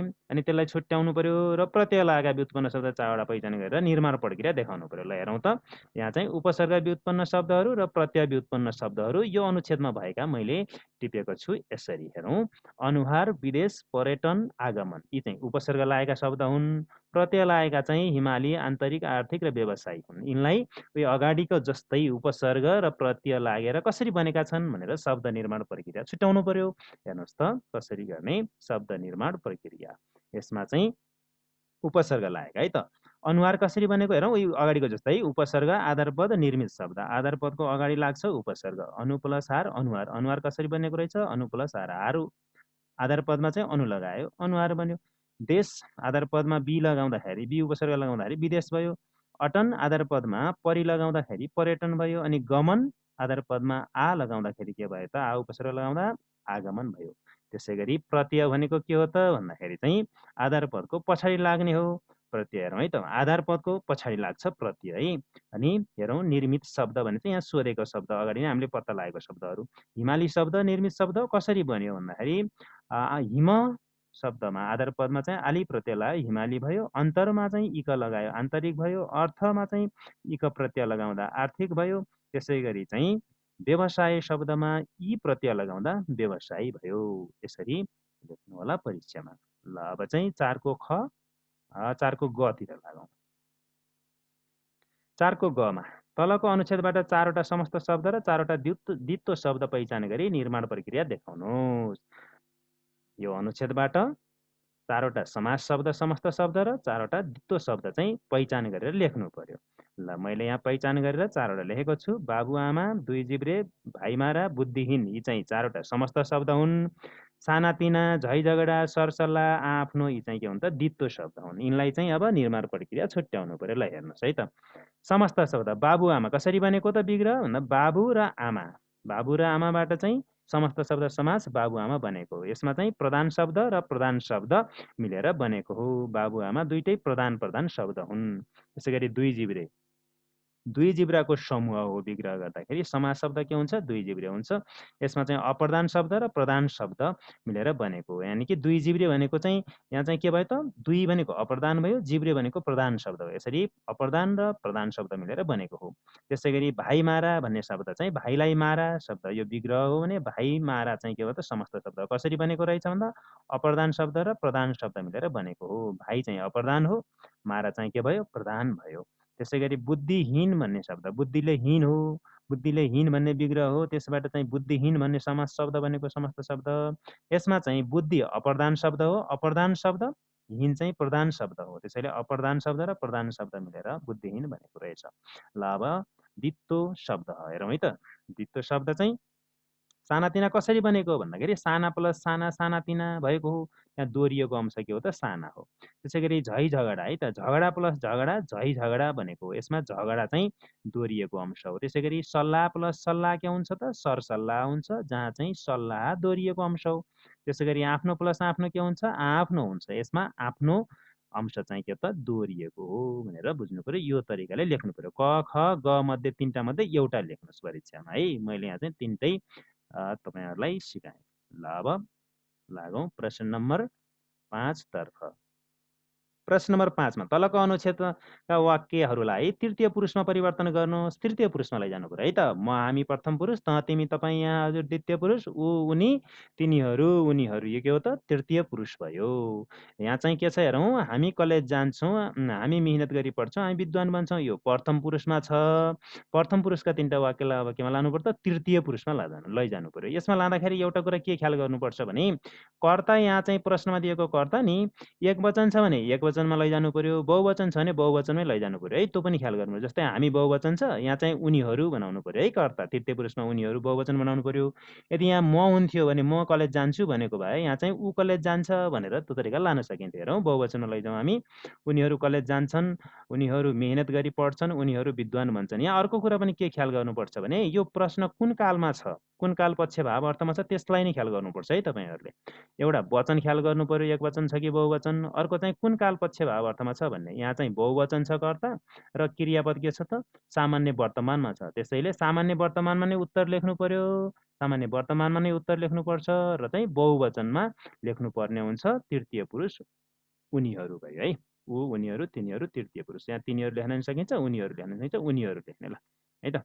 अनि त्यसलाई छुट्याउनु पर्यो, र प्रत्यय लगाएका व्युत्पन्न शब्द 4वटा पहिचान गरेर निर्माण प्रक्रिया देखाउनु पर्यो। ल हेरौँ त यहाँ चाहिँ उपसर्ग व्युत्पन्न शब्दहरू र प्रत्यय व्युत्पन्न शब्दहरू यो अनुच्छेदमा भएका मैले टिपेको छु। यसरी हेरौँ अनुहार, विदेश, पर्यटन, आगमन यी चाहिँ उपसर्ग लागेका शब्द हुन्। प्रत्यय लागेका चाहिँ हिमाली, आन्तरिक, आर्थिक र व्यावसायिक हुन्। यिनलाई उयो अगाडिको जस्तै उपसर्ग र प्रत्यय लागेर कसरी बनेका छन् भनेर शब्द निर्माण प्रक्रिया छुट्याउनु पर्यो। हेर्नुहोस् त कसरी गर्ने शब्द निर्माण प्रक्रिया। यसमा चाहिँ उपसर्ग लागेका है त। अनुहार कसरी बनेको हेरौँ, यो अगाडिको जस्तै उपसर्ग, आधार पद, निर्मित शब्द। आधार पदको अगाडि लाग्छ उपसर्ग, अनु प्लस हार अनुहार। अनुहार कसरी बनेको रहेछ? अनु प्लस हार, हारु आधार पदमा चाहिँ अनु लगायो, अनुहार बन्यो। देश आधार पदमा बी लगाउँदाखेरि, बी उपसर्ग लगाउँदाखेरि विदेश भयो। अटन आधार पदमा परि लगाउँदाखेरि पर्यटन भयो। अनि गमन आधार पदमा आ लगाउँदाखेरि के भयो त? आ उपसर्ग लगाउँदा आगमन भयो। त्यसै गरी प्रत्यय भनेको के हो त भन्दाखेरि चाहिँ आधार पदको पछाडि लाग्ने हो। प्रत्यय हेरौँ है त, आधार पदको पछाडि लाग्छ प्रत्यय है। अनि हेरौँ निर्मित शब्द भने चाहिँ यहाँ सोधेको शब्द, अगाडि नै हामीले पत्ता लागेको शब्दहरू। हिमाली शब्द निर्मित शब्द कसरी बन्यो भन्दाखेरि हिम शब्दमा आधार पदमा चाहिँ आली प्रत्यय लगायो, हिमाली भयो। अन्तरमा चाहिँ इक लगायो, आन्तरिक भयो। अर्थमा चाहिँ इक प्रत्यय लगाउँदा आर्थिक भयो। त्यसै गरी चाहिँ व्यवसाय शब्दमा यी प्रत्यय लगाउँदा व्यवसायी भयो। यसरी लेख्नु होला परीक्षामा। ल अब चाहिँ 4 को ख 4 को ग तिर लागौँ। 4 को ग मा तलको अनुच्छेदबाट 4वटा समस्त शब्द र 4वटा द्वित्व शब्द पहिचान गरी निर्माण प्रक्रिया देखाउनुहोस्। यो अनुच्छेदबाट 4वटा समास शब्द, समस्त शब्द र 4वटा द्वित्व शब्द चाहिँ पहिचान गरेर लेख्नु पर्यो। ल मैले यहाँ पहिचान गरेर 4वटा लेखेको छु। बाबुआमा, दुई जिब्रे, भाइमारा, बुद्धिहीन यी चाहिँ 4वटा समस्त शब्द हुन्। सानातिना, झैझगडा, सरसल्लाह, आफ्नो यी चाहिँ के हुन् त? द्वित्व शब्द हुन्। यिनलाई चाहिँ अब निर्माण प्रक्रिया छुट्याउनु पर्यो। ल हेर्नुहोस् है त, समस्त शब्द बाबुआमा कसरी बनेको त विग्रह भन्दा बाबु र आमा, बाबु र आमाबाट चाहिँ समस्त शब्द समास बाबुआमा बनेको हो। यसमा चाहिँ प्रधान शब्द र प्रधान शब्द मिलेर बनेको हो। बाबुआमा दुईटै प्रधान शब्द हुन्। त्यसैगरी दुई जिब्रे दुई जिब्राको समूह हो विग्रह गर्दाखेरि समास शब्द के हुन्छ? दुई जिब्रे हुन्छ। यसमा चाहिँ अप्रधान शब्द र प्रधान शब्द मिलेर बनेको हो। यानि कि दुई जिब्रे भनेको चाहिँ यहाँ चाहिँ के भयो त? दुई भनेको अप्रधान भयो, जिब्रे भनेको प्रधान शब्द हो। यसरी अप्रधान र प्रधान शब्द मिलेर बनेको हो। त्यसैगरी भाइ मारा भन्ने शब्द चाहिँ भाइलाई मारा शब्द यो विग्रह हो भने भाइ मारा चाहिँ के भयो त? समस्त शब्द कसरी बनेको रहेछ भन्दा अप्रधान शब्द र प्रधान शब्द मिलेर बनेको हो। भाइ चाहिँ अप्रधान हो, मारा चाहिँ के भयो? प्रधान भयो। त्यसैगरी बुद्धिहीन भन्ने शब्द बुद्धिले हीन हो, बुद्धिले हीन भन्ने विग्रह हो। त्यसबाट चाहिँ बुद्धिहीन भन्ने समास शब्द बनेको समस्त शब्द। यसमा चाहिँ बुद्धि अप्रधान शब्द हो, अप्रधान शब्द, हीन चाहिँ प्रधान शब्द हो। त्यसैले अप्रधान शब्द र प्रधान शब्द मिलेर बुद्धिहीन बनेको रहेछ। ल अब दित्तो शब्द हेरौँ है त। दित्तो शब्द चाहिँ सानातिना कसरी बनेको भन्दाखेरि साना प्लस साना सानातिना भएको हो। यहाँ दोहोरिएको अंश के हो त? साना हो। त्यसैगरी झै झगडा है त। झगडा प्लस झगडा झै झगडा बनेको हो। यसमा झगडा चाहिँ दोहोरिएको अंश हो। त्यसैगरी सल्लाह प्लस सल्लाह के हुन्छ त? सरसल्लाह हुन्छ, जहाँ चाहिँ सल्लाह दोहोरिएको अंश हो। त्यसैगरी आफ्नो प्लस आफ्नो के हुन्छ? आफ्नो हुन्छ। यसमा आफ्नो अंश चाहिँ के त? दोहोरिएको हो भनेर बुझ्नु पर्यो। यो तरिकाले लेख्नु पर्यो। क ख ग मध्ये तीनटा मध्ये एउटा लेख्नुहोस् परीक्षामा है। मैले यहाँ चाहिँ तीनटै तपाईहरुलाई सिकाएँ। ल अब लागौँ प्रश्न नम्बर 5 तर्फ। प्रश्न नम्बर 5 मा तलको अनुच्छेदका वाक्यहरूलाई तृतीय पुरुषमा परिवर्तन गर्नुहोस्। तृतीय पुरुषमा लैजानु पर्यो है त। म, हामी प्रथम पुरुष, त, तिमी, तपाईँ, यहाँ, हजुर द्वितीय पुरुष, ऊ, उनी, तिनीहरू, उनीहरू यो के हो त? तृतीय पुरुष भयो। यहाँ चाहिँ के छ हेरौँ, हामी कलेज जान्छौँ, हामी मिहिनेत गरी पढ्छौँ, हामी विद्वान बन्छौँ, यो प्रथम पुरुषमा छ। प्रथम पुरुषका तीनटा वाक्यलाई अब केमा लानु पर्छ? तृतीय पुरुषमा लैजानु पर्यो। यसमा लाँदाखेरि एउटा कुरा के ख्याल गर्नुपर्छ भने कर्ता यहाँ चाहिँ प्रश्नमा दिएको कर्ता नि एकवचन छ भने एकवचनमा लैजानु पर्यो, बहुवचन छ भने बहुवचनमै लैजानु पर्यो है। त्यो पनि ख्याल गर्नु पर्यो। जस्तै हामी बहुवचन छ, यहाँ चाहिँ उनीहरू बनाउनु पर्यो है। कर्ता तृतीय पुरुषमा उनीहरू बहुवचन बनाउनु पर्यो। यदि यहाँ म हुन्थ्यो भने म कलेज जान्छु भनेको भए यहाँ चाहिँ ऊ कलेज जान्छ भनेर त्यो तरिकाले लान सकिन्थ्यो। हेरौँ बहुवचनमा लैजाउँ हामी। उनीहरू कलेज जान्छन्, उनीहरू मेहनत गरी पढ्छन्, उनीहरू विद्वान बन्छन्। यहाँ अर्को कुरा पनि के ख्याल गर्नुपर्छ भने यो प्रश्न कुन कालमा छ, कुन काल पक्ष भाव अर्थमा छ त्यसलाई नै ख्याल गर्नुपर्छ है तपाईहरुले। एउटा वचन ख्याल गर्नु पर्यो, एकवचन छ कि बहुवचन। अर्को चाहिँ कुन काल पक्ष भाव अर्थमा छ भन्ने। यहाँ चाहिँ बहुवचन छ कर्ता र क्रियापद के छ त? सामान्य वर्तमानमा छ। त्यसैले सामान्य वर्तमानमा नै उत्तर लेख्नु पर्यो, सामान्य वर्तमानमा नै उत्तर लेख्नुपर्छ र चाहिँ बहुवचनमा लेख्नुपर्ने हुन्छ। तृतीय पुरुष उनीहरू भयो है। ऊ, उनीहरू, तिनीहरू तृतीय पुरुष। यहाँ तिनीहरू लेख्न नि सकिन्छ, उनीहरू लेख्न सकिन्छ, उनीहरू लेख्ने ल है त।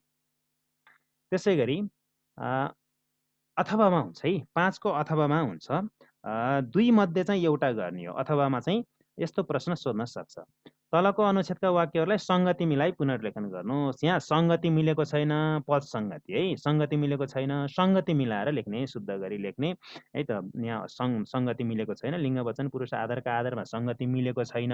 त्यसैगरी अथवामा हुन्छ है। 5 को अथवामा हुन्छ। 2 मध्ये चाहिँ एउटा गर्ने हो। अथवामा चाहिँ यस्तो प्रश्न सोध्न सक्छ। तलको अनुच्छेदका वाक्यहरूलाई संगति मिलाई पुनर्लेखन गर्नुहोस्। यहाँ संगति मिलेको छैन, पद संगति है। संगति मिलेको छैन, संगति मिलाएर लेख्ने, शुद्ध गरी लेख्ने है त। यहाँ संगति मिलेको छैन, लिङ्ग वचन पुरुष आधारका आधारमा संगति मिलेको छैन,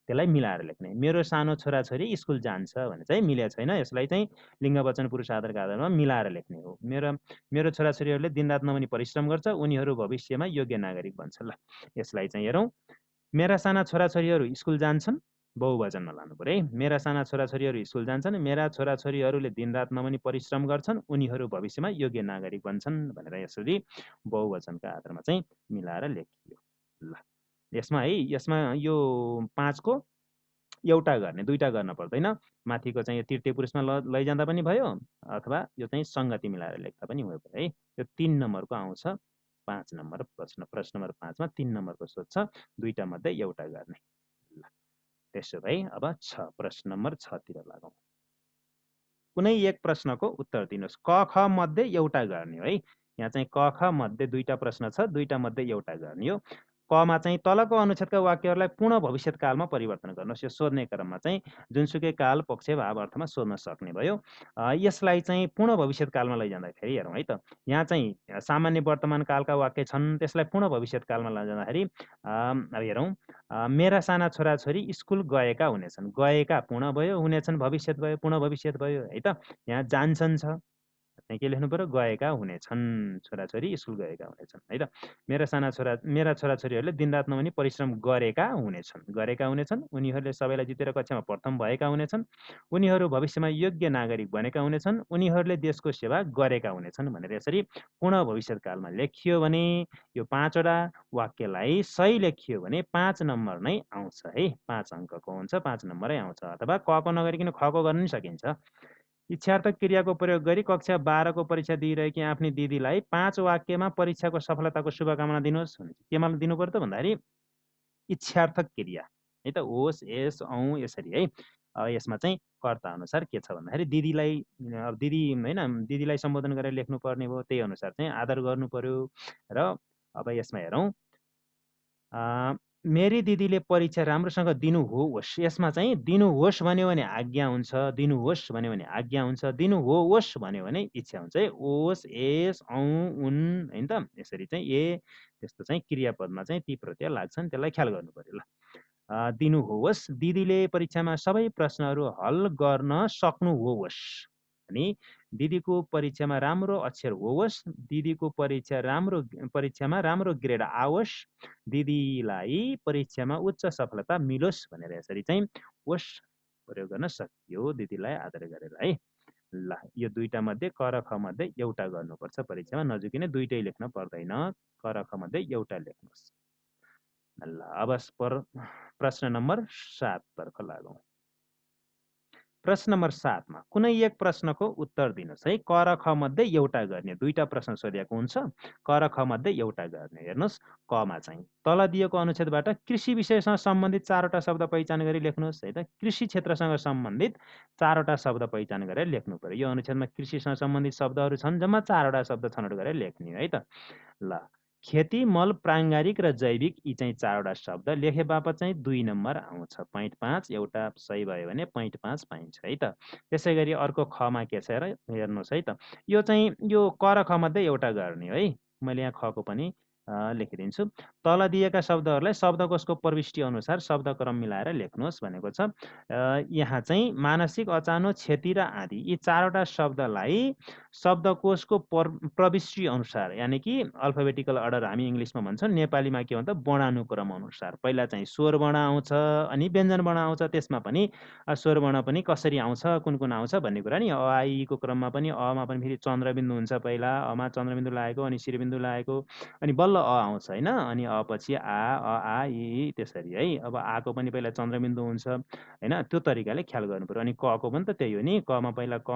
त्यसलाई मिलाएर लेख्ने। मेरो सानो छोराछोरी स्कुल जान्छ भने चाहिँ मिलेको छैन, यसलाई चाहिँ लिङ्ग वचन पुरुष आधारका आधारमा मिलाएर लेख्ने हो। मेरो छोराछोरीहरूले दिनरात नभनी परिश्रम गर्छ, उनीहरू भविष्यमा योग्य नागरिक बन्छन्। ल यसलाई चाहिँ हेरौँ। मेरा साना छोराछोरीहरू स्कुल जान्छन्, बहुवचनमा लानु पर्यो है। मेरा साना छोराछोरीहरू स्कुल जान्छन्, मेरा छोराछोरीहरूले दिनरात नभनी परिश्रम गर्छन्, उनीहरू भविष्यमा योग्य नागरिक बन्छन् भनेर यसरी बहुवचनका आधारमा चाहिँ मिलाएर लेखियो। ल यसमा है, यसमा यो 5 को एउटा गर्ने, दुईटा गर्न पर्दैन। माथिको चाहिँ यो तृतीय पुरुषमा लैजाँदा पनि भयो, अथवा यो चाहिँ संगति मिलाएर लेख्दा पनि भयो है। यो 3 नम्बरको आउँछ। 5 नम्बर प्रश्न नम्बर 5 मा 3 नम्बरको सोध्छ, दुईटा मध्ये एउटा गर्ने। ल त्यसो भए अब प्रश्न नम्बर 6 तिर लागौँ। कुनै एक प्रश्नको उत्तर दिनुहोस्। क ख मध्ये एउटा गर्ने हो है। यहाँ चाहिँ क ख मध्ये दुईटा प्रश्न छ, दुईटा मध्ये एउटा गर्ने हो। कमा चाहिँ तलको अनुच्छेदका वाक्यहरूलाई पूर्ण भविष्यत कालमा परिवर्तन गर्नुहोस्। यो सोध्ने क्रममा चाहिँ जुनसुकै काल पक्ष भाव अर्थमा सोध्न सक्ने भयो। यसलाई चाहिँ पूर्ण भविष्यत कालमा लैजाँदाखेरि हेरौँ है त। यहाँ चाहिँ सामान्य वर्तमान कालका वाक्य छन्, त्यसलाई पूर्ण भविष्यत कालमा लैजाँदाखेरि अब हेरौँ। मेरा साना छोराछोरी स्कुल गएका हुनेछन्। गएका पूर्ण भयो, हुनेछन् भविष्यत भयो, पूर्ण भविष्यत भयो है त। यहाँ जान्छन् छ, चाहिँ के लेख्नु पर्यो? गएका हुनेछन्। छोराछोरी स्कुल गएका हुनेछन् है त। मेरा छोराछोरीहरूले दिनरात नभनी परिश्रम गरेका हुनेछन्। उनीहरूले सबैलाई जितेर कक्षामा प्रथम भएका हुनेछन्। उनीहरू भविष्यमा योग्य नागरिक बनेका हुनेछन्। उनीहरूले देशको सेवा गरेका हुनेछन् भनेर यसरी पूर्ण भविष्यकालमा लेखियो भने यो 5 वटा वाक्यलाई सही लेखियो भने 5 नम्बर नै आउँछ है। 5 अङ्कको हुन्छ, 5 नम्बरै आउँछ। अथवा कको नगरिकन खको गर्न नि सकिन्छ। इच्छार्थक क्रियाको प्रयोग गरी कक्षा 12 को परीक्षा दिइरहेकी आफ्नी दिदीलाई 5 वाक्यमा परीक्षाको सफलताको शुभकामना दिनुहोस्। केमा दिनु पर्यो त भन्दाखेरि इच्छार्थक क्रिया है त। ओस, एस, औ यसरी है। यसमा चाहिँ कर्ता अनुसार के छ भन्दाखेरि दिदीलाई दिदी हैन दिदीलाई सम्बोधन गरेर लेख्नु पर्ने भयो। त्यही अनुसार चाहिँ आदर गर्नु पर्यो। र अब यसमा हेरौँ मेरी दिदीले परीक्षा राम्रोसँग दिनुहोस्। यसमा चाहिँ दिनुहोस् भन्यो भने आज्ञा हुन्छ, दिनुहोस् भन्यो भने आज्ञा हुन्छ, दिनुहोस् भन्यो भने इच्छा हुन्छ है। ओस, एस, औ, उन हैन त। यसरी चाहिँ त्यस्तो चाहिँ क्रियापदमा चाहिँ ती प्रत्यय लाग्छन्, त्यसलाई ख्याल गर्नु पर्यो ल। दिनुहोस्, दिदीले परीक्षामा सबै प्रश्नहरू हल गर्न सक्नुहोस्। अनि दिदीको परीक्षामा राम्रो अक्षर होस्, दिदीको परीक्षामा राम्रो ग्रेड आओस्, दिदीलाई परीक्षामा उच्च सफलता मिलोस् भनेर यसरी चाहिँ ओस् प्रयोग गर्न सकियो दिदीलाई आदर गरेर है। ल यो दुईटा मध्ये क र ख मध्ये एउटा गर्नुपर्छ परीक्षामा। नजुकिने दुईटै लेख्न पर्दैन। क र ख मध्ये एउटा लेख्नुहोस्। ल अब प्रश्न नम्बर 7 तर्फ लागौँ। प्रश्न नम्बर 7 मा कुनै एक प्रश्नको उत्तर दिनुहोस् है। क र ख मध्ये एउटा गर्ने। दुईटा प्रश्न सोधिएको हुन्छ। क र ख मध्ये एउटा गर्ने। हेर्नुहोस् कमा चाहिँ तल दिएको अनुच्छेदबाट कृषि विषयसँग सम्बन्धित 4 वटा शब्द पहिचान गरी लेख्नुहोस् है त। कृषि क्षेत्रसँग सम्बन्धित 4 वटा शब्द पहिचान गरेर लेख्नु पर्यो। यो अनुच्छेदमा कृषिसँग सम्बन्धित शब्दहरू छन्। जम्मा 4 वटा शब्द छनौट गरेर लेख्ने है त। ल खेती, मल, प्राङ्गारिक र जैविक यी चाहिँ 4 वटा शब्द लेखे बापत चाहिँ 2 नम्बर आउँछ। 0.5 एउटा सही भयो भने 0.5 पाइन्छ है त। त्यसै गरी अर्को खमा के छ हेर्नुहोस् है त। यो चाहिँ यो क र ख मध्ये एउटा गर्ने है। मैले यहाँ खको पनि लेखिदिन्छु। तल दिएका शब्दहरूलाई शब्दकोशको प्रविष्टि अनुसार शब्दक्रम मिलाएर लेख्नुहोस् भनेको छ। यहाँ चाहिँ मानसिक, अचानो, क्षति र आदि यी 4 वटा शब्दलाई शब्दकोशको प्रविष्टि अनुसार यानि कि अल्फाबेटिकल अर्डर हामी इङ्ग्लिसमा भन्छौँ, नेपालीमा के भन्छ वर्णानुक्रम अनुसार। पहिला चाहिँ स्वर वर्ण आउँछ, अनि व्यञ्जन वर्ण आउँछ। त्यसमा पनि स्वर वर्ण पनि कसरी आउँछ, कुन कुन आउँछ भन्ने कुरा नि। अ, आ, इ को क्रममा पनि अमा पनि फेरि चन्द्रबिन्दु हुन्छ। पहिला अमा चन्द्रबिन्दु लागेको, अनि शिरबिन्दु लागेको, अनि बल्ल अ आउँछ होइन। अनि अ पछि आ, अ, आ, इ त्यसरी है। अब आको पनि पहिला चन्द्रबिन्दु हुन्छ होइन। त्यो तरिकाले ख्याल गर्नु पर्यो। अनि कको पनि त त्यही हो नि। कमा पहिला क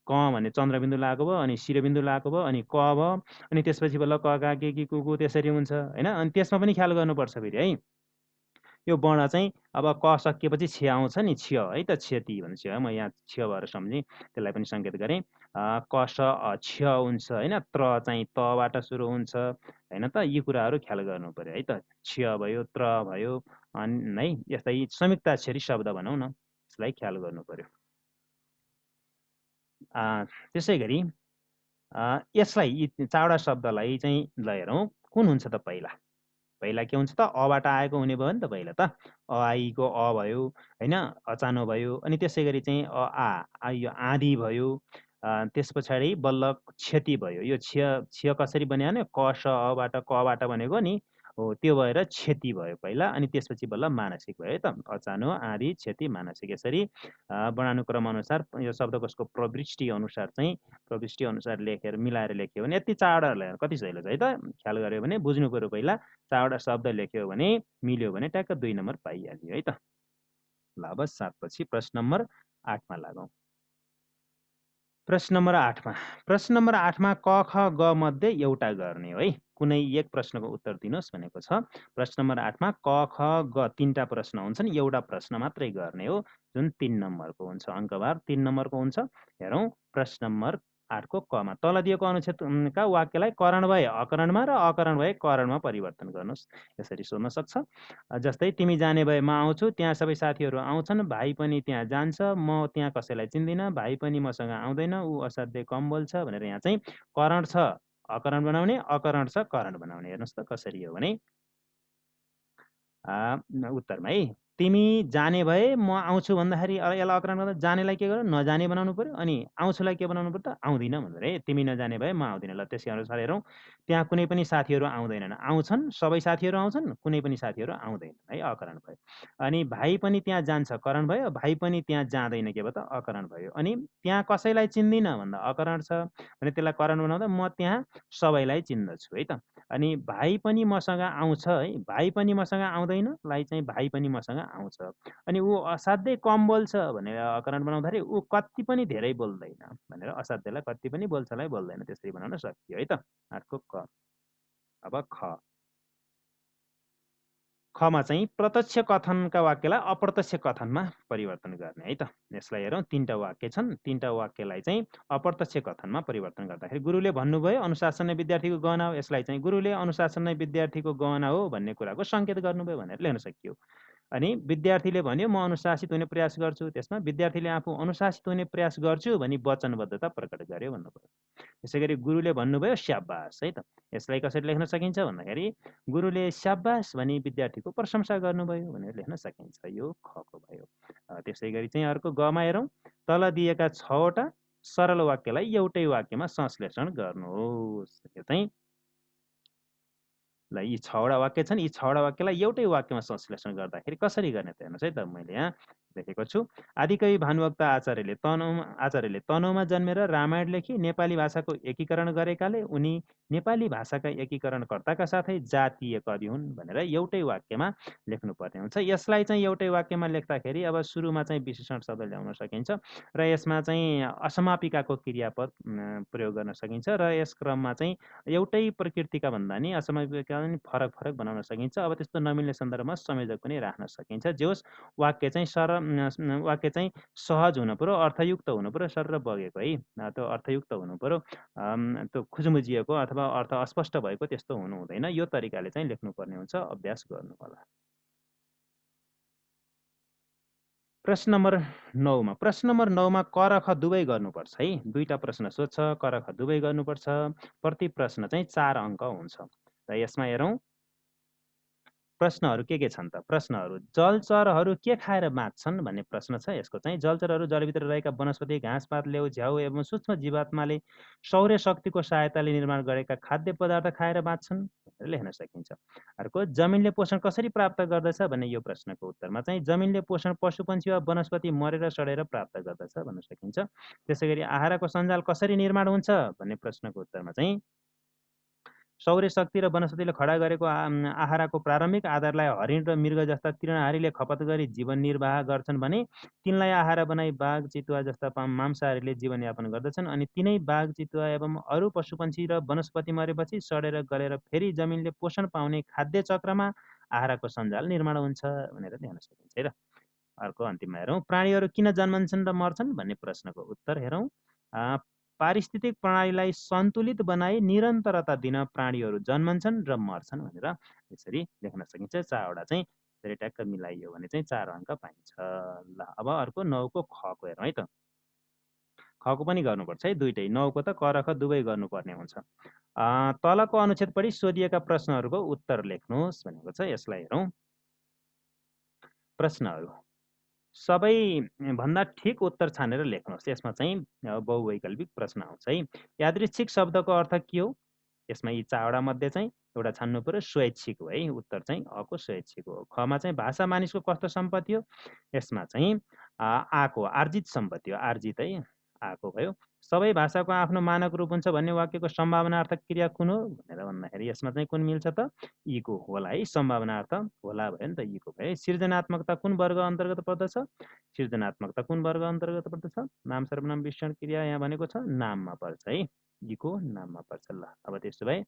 भन्ने चन्द्रबिन्दु लागेको भयो, अनि शिरबिन्दु लागेको भयो, अनि क भयो, अनि त्यसपछि बल्ल क, का, के, कु त्यसरी हुन्छ होइन। अनि त्यसमा पनि ख्याल गर्नुपर्छ फेरि है। यो वर्ण चाहिँ अब क सकिएपछि छ आउँछ नि। छ है त। क्षति भन्छ है। म यहाँ छ भएर सम्झेँ, त्यसलाई पनि सङ्केत गरेँ। क, स, छ हुन्छ होइन। त्र चाहिँ तबाट सुरु हुन्छ होइन त। यी कुराहरू ख्याल गर्नु पर्यो है त। छ भयो, त्र भयो, अनि है यस्तै संयुक्ताक्षरी शब्द भनौँ न, यसलाई ख्याल गर्नु पर्यो। त्यसै गरी यसलाई यी 4 वटा शब्दलाई चाहिँ ल हेरौँ कुन हुन्छ त पहिला। पहिला के हुन्छ त अबाट आएको हुने भयो नि त पहिला त। अ, आ, इ को अ भयो होइन, अचानो भयो। अनि त्यसै गरी चाहिँ अ, आ, यो आँधी भयो। त्यस पछाडि बल्ल क्षति भयो। यो छ कसरी बन्यो भने क, स, अबाट कबाट बनेको नि हो, त्यो भएर क्षति भयो पहिला। अनि त्यसपछि बल्ल मानसिक भयो है त। अचानो, आँधी, क्षति, मानसिक यसरी वर्णानुक्रम अनुसार यो शब्दकोशको प्रविष्टि अनुसार लेखेर मिलाएर लेख्यो भने यति 4 वटा कति सजिलो छ है त। ख्याल गर्यो भने बुझ्नु पर्यो पहिला। 4 वटा शब्द लेख्यो भने मिल्यो भने ट्याक्क 2 नम्बर पाइहाल्यो है त। ल अब 7 पछि प्रश्न नम्बर 8 मा लागौँ। प्रश्न नम्बर 8 मा क, ख, ग मध्ये एउटा गर्ने हो है। कुनै एक प्रश्नको उत्तर दिनुहोस् भनेको छ। प्रश्न नम्बर 8 मा क, ख, ग 3टा प्रश्न हुन्छन्। एउटा प्रश्न मात्रै गर्ने हो, जुन 3 नम्बरको हुन्छ। अङ्कभार 3 नम्बरको हुन्छ। हेरौँ प्रश्न नम्बर 8 को क मा तल दिएको अनुच्छेदका वाक्यलाई करण भए अकरणमा र अकरण भए करणमा परिवर्तन गर्नुहोस्। यसरी सोध्न सक्छ। जस्तै तिमी जाने भए म आउँछु, त्यहाँ सबै साथीहरू आउँछन्, भाइ पनि त्यहाँ जान्छ, म त्यहाँ कसैलाई चिन्दिनँ, भाइ पनि मसँग आउँदैन, ऊ असाध्यै कम बोल्छ भनेर यहाँ चाहिँ करण छ अकरण बनाउने, अकरण छ करण बनाउने। हेर्नुहोस् त कसरी हो भने उत्तरमा है तिमी जाने भए म आउँछु भन्दाखेरि यसलाई अकरण गर्दा जानेलाई के गर्यो? नजाने बनाउनु पर्यो अनि आउँछुलाई के बनाउनु पर्यो त? आउँदिन भनेर है। तिमी नजाने भए म आउँदिन। ल त्यसै अनुसार हेरौँ। त्यहाँ कुनै पनि साथीहरू आउँदैनन्। आउँछन्, सबै साथीहरू आउँछन्, कुनै पनि साथीहरू आउँदैनन् है अकरण भयो। अनि भाइ पनि त्यहाँ जान्छ करण भयो, भाइ पनि त्यहाँ जाँदैन के भयो त? अकरण भयो। अनि त्यहाँ कसैलाई चिन्दिन भन्दा अकरण छ भने त्यसलाई करण बनाउँदा म त्यहाँ सबैलाई चिन्दछु है त। अनि भाइ पनि मसँग आउँछ है, भाइ पनि मसँग आउँदैन लाई चाहिँ भाइ पनि मसँग आउँछ। अनि ऊ असाध्यै कम बोल्छ भनेर अकरण बनाउँदाखेरि ऊ कति पनि धेरै बोल्दैन भनेर असाध्यलाई कति पनि बोल्छलाई बोल्दैन त्यसरी बनाउन सकियो है त। अर्को क। अब ख। खमा चाहिँ प्रत्यक्ष कथनका वाक्यलाई अप्रत्यक्ष कथनमा परिवर्तन गर्ने है त। यसलाई हेरौँ। 3टा वाक्य छन्। 3टा वाक्यलाई चाहिँ अप्रत्यक्ष कथनमा परिवर्तन गर्दाखेरि गुरुले भन्नुभयो अनुशासन नै विद्यार्थीको गहना हो। यसलाई चाहिँ गुरुले अनुशासन नै विद्यार्थीको गहना हो भन्ने कुराको सङ्केत गर्नुभयो भनेर लेख्न सकियो। अनि विद्यार्थीले भन्यो म अनुशासित हुने प्रयास गर्छु। त्यसमा विद्यार्थीले आफू अनुशासित हुने प्रयास गर्छु भनी वचनबद्धता प्रकट गर्यो भन्नुभयो। त्यसैगरी गुरुले भन्नुभयो स्याबास है त। यसलाई कसरी लेख्न सकिन्छ भन्दाखेरि गुरुले स्याबास भनी विद्यार्थीको प्रशंसा गर्नुभयो भनेर लेख्न सकिन्छ। यो खको भयो। त्यसैगरी चाहिँ अर्को गमा हेरौँ। तल दिएका 6वटा सरल वाक्यलाई एउटै वाक्यमा संश्लेषण गर्नुहोस्। यो चाहिँ ल यी 6वटा वाक्य छन्। यी 6वटा वाक्यलाई एउटै वाक्यमा संश्लेषण गर्दाखेरि कसरी गर्ने त हेर्नुहोस् है त। मैले यहाँ लेखेको छु। आदिकवि भानुभक्त आचार्यले तनहुँमा जन्मेर रामायण लेखी नेपाली भाषाको एकीकरण गरेकाले उनी नेपाली भाषाका एकीकरणकर्ताका साथै जातीय कवि हुन् भनेर एउटै वाक्यमा लेख्नुपर्ने हुन्छ। यसलाई चाहिँ एउटै वाक्यमा लेख्दाखेरि अब सुरुमा चाहिँ विशेषण शब्द ल्याउन सकिन्छ र यसमा चाहिँ असमापिकाको क्रियापद प्रयोग गर्न सकिन्छ र यस क्रममा चाहिँ एउटै प्रकृतिका भन्दा नि असमापिका पनि फरक फरक बनाउन सकिन्छ। अब त्यस्तो नमिल्ने सन्दर्भमा संयोजक पनि राख्न सकिन्छ। जे होस् वाक्य चाहिँ सहज हुनुपर्यो, अर्थयुक्त हुनुपर्यो, सरर बगेको है। त्यो अर्थयुक्त हुनुपर्यो। त्यो खुजमुजिएको अथवा अर्थ अस्पष्ट भएको त्यस्तो हुनु हुँदैन। यो तरिकाले चाहिँ लेख्नुपर्ने हुन्छ। अभ्यास गर्नु होला। प्रश्न नम्बर 9मा क र ख दुवै गर्नुपर्छ है। 2टा प्रश्न सोध्छ, क र ख दुवै गर्नुपर्छ। प्रति प्रश्न चाहिँ 4 अङ्क हुन्छ। र यसमा हेरौँ। प्रश्नहरू के छन् त? प्रश्नहरू जलचरहरू के खाएर बाँच्छन् भन्ने प्रश्न छ। यसको चाहिँ जलचरहरू जलभित्र रहेका वनस्पति, घाँसपात, लेउ, झ्याउ एवं सूक्ष्म जीवात्माले सौर्य शक्तिको सहायताले निर्माण गरेका खाद्य पदार्थ खाएर बाँच्छन् भनेर लेख्न सकिन्छ। अर्को जमिनले पोषण कसरी प्राप्त गर्दछ भन्ने यो प्रश्नको उत्तरमा चाहिँ जमिनले पोषण पशुपन्छी वा वनस्पति मरेर सडेर प्राप्त गर्दछ भन्न सकिन्छ। त्यसैगरी आहारको सञ्जाल कसरी निर्माण हुन्छ भन्ने प्रश्नको उत्तरमा चाहिँ सौर्य शक्ति र वनस्पतिले खडा गरेको आहाराको प्रारम्भिक आधारलाई हरिण र मृग जस्ता तृणहारीले खपत गरी जीवन निर्वाह गर्छन् भने तिनलाई आहारा बनाई बाघ, चितुवा जस्ता मांसाहारीले जीवनयापन गर्दछन्। अनि तिनै बाघ, चितुवा एवं अरू पशुपन्छी र वनस्पति मरेपछि सडेर गलेर फेरि जमिनले पोषण पाउने खाद्य चक्रमा आहाराको सञ्जाल निर्माण हुन्छ भनेर लेख्न सकिन्छ है र। अर्को अन्तिममा हेरौँ। प्राणीहरू किन जन्मन्छन् र मर्छन् भन्ने प्रश्नको उत्तर हेरौँ। पारिस्थितिक प्रणालीलाई सन्तुलित बनाई निरन्तरता दिन प्राणीहरू जन्मन्छन् र मर्छन् भनेर यसरी लेख्न सकिन्छ। 4वटा चाहिँ यसरी ट्याक्क मिलाइयो भने चाहिँ 4 अङ्क पाइन्छ। ल अब अर्को 9को खको हेरौँ है त। खको पनि गर्नुपर्छ है दुइटै। 9को त क र ख दुवै गर्नुपर्ने हुन्छ। तलको अनुच्छेद पढी सोधिएका प्रश्नहरूको उत्तर लेख्नुहोस् भनेको छ। यसलाई हेरौँ। प्रश्नहरू सबै भन्दा ठिक उत्तर छानेर लेख्नुहोस्। यसमा चाहिँ बहुवैकल्पिक प्रश्न आउँछ है। यादृच्छिक शब्दको अर्थ के हो? यसमा यी 4वटा मध्ये चाहिँ एउटा छान्नु पर्यो। स्वैच्छिक हो है। उत्तर चाहिँ अको स्वैच्छिक हो। खमा चाहिँ भाषा मानिसको कस्तो सम्पत्ति हो? यसमा चाहिँ आको आर्जित सम्पत्ति हो। आर्जित है आको भयो। सबै भाषाको आफ्नो मानक रूप हुन्छ भन्ने वाक्यको सम्भावनार्थक क्रिया कुन हो भनेर भन्दाखेरि यसमा चाहिँ कुन मिल्छ त? इको होला है। सम्भावनार्थ होला भयो नि त। इको भयो। सृजनात्मकता कुन वर्ग अन्तर्गत पर्दछ? सृजनात्मकता कुन वर्ग अन्तर्गत पर्दछ? नाम सर्वनाम विशेषण क्रिया यहाँ भनेको छ नाममा पर्छ है। इको नाममा पर्छ। ल अब त्यसो भए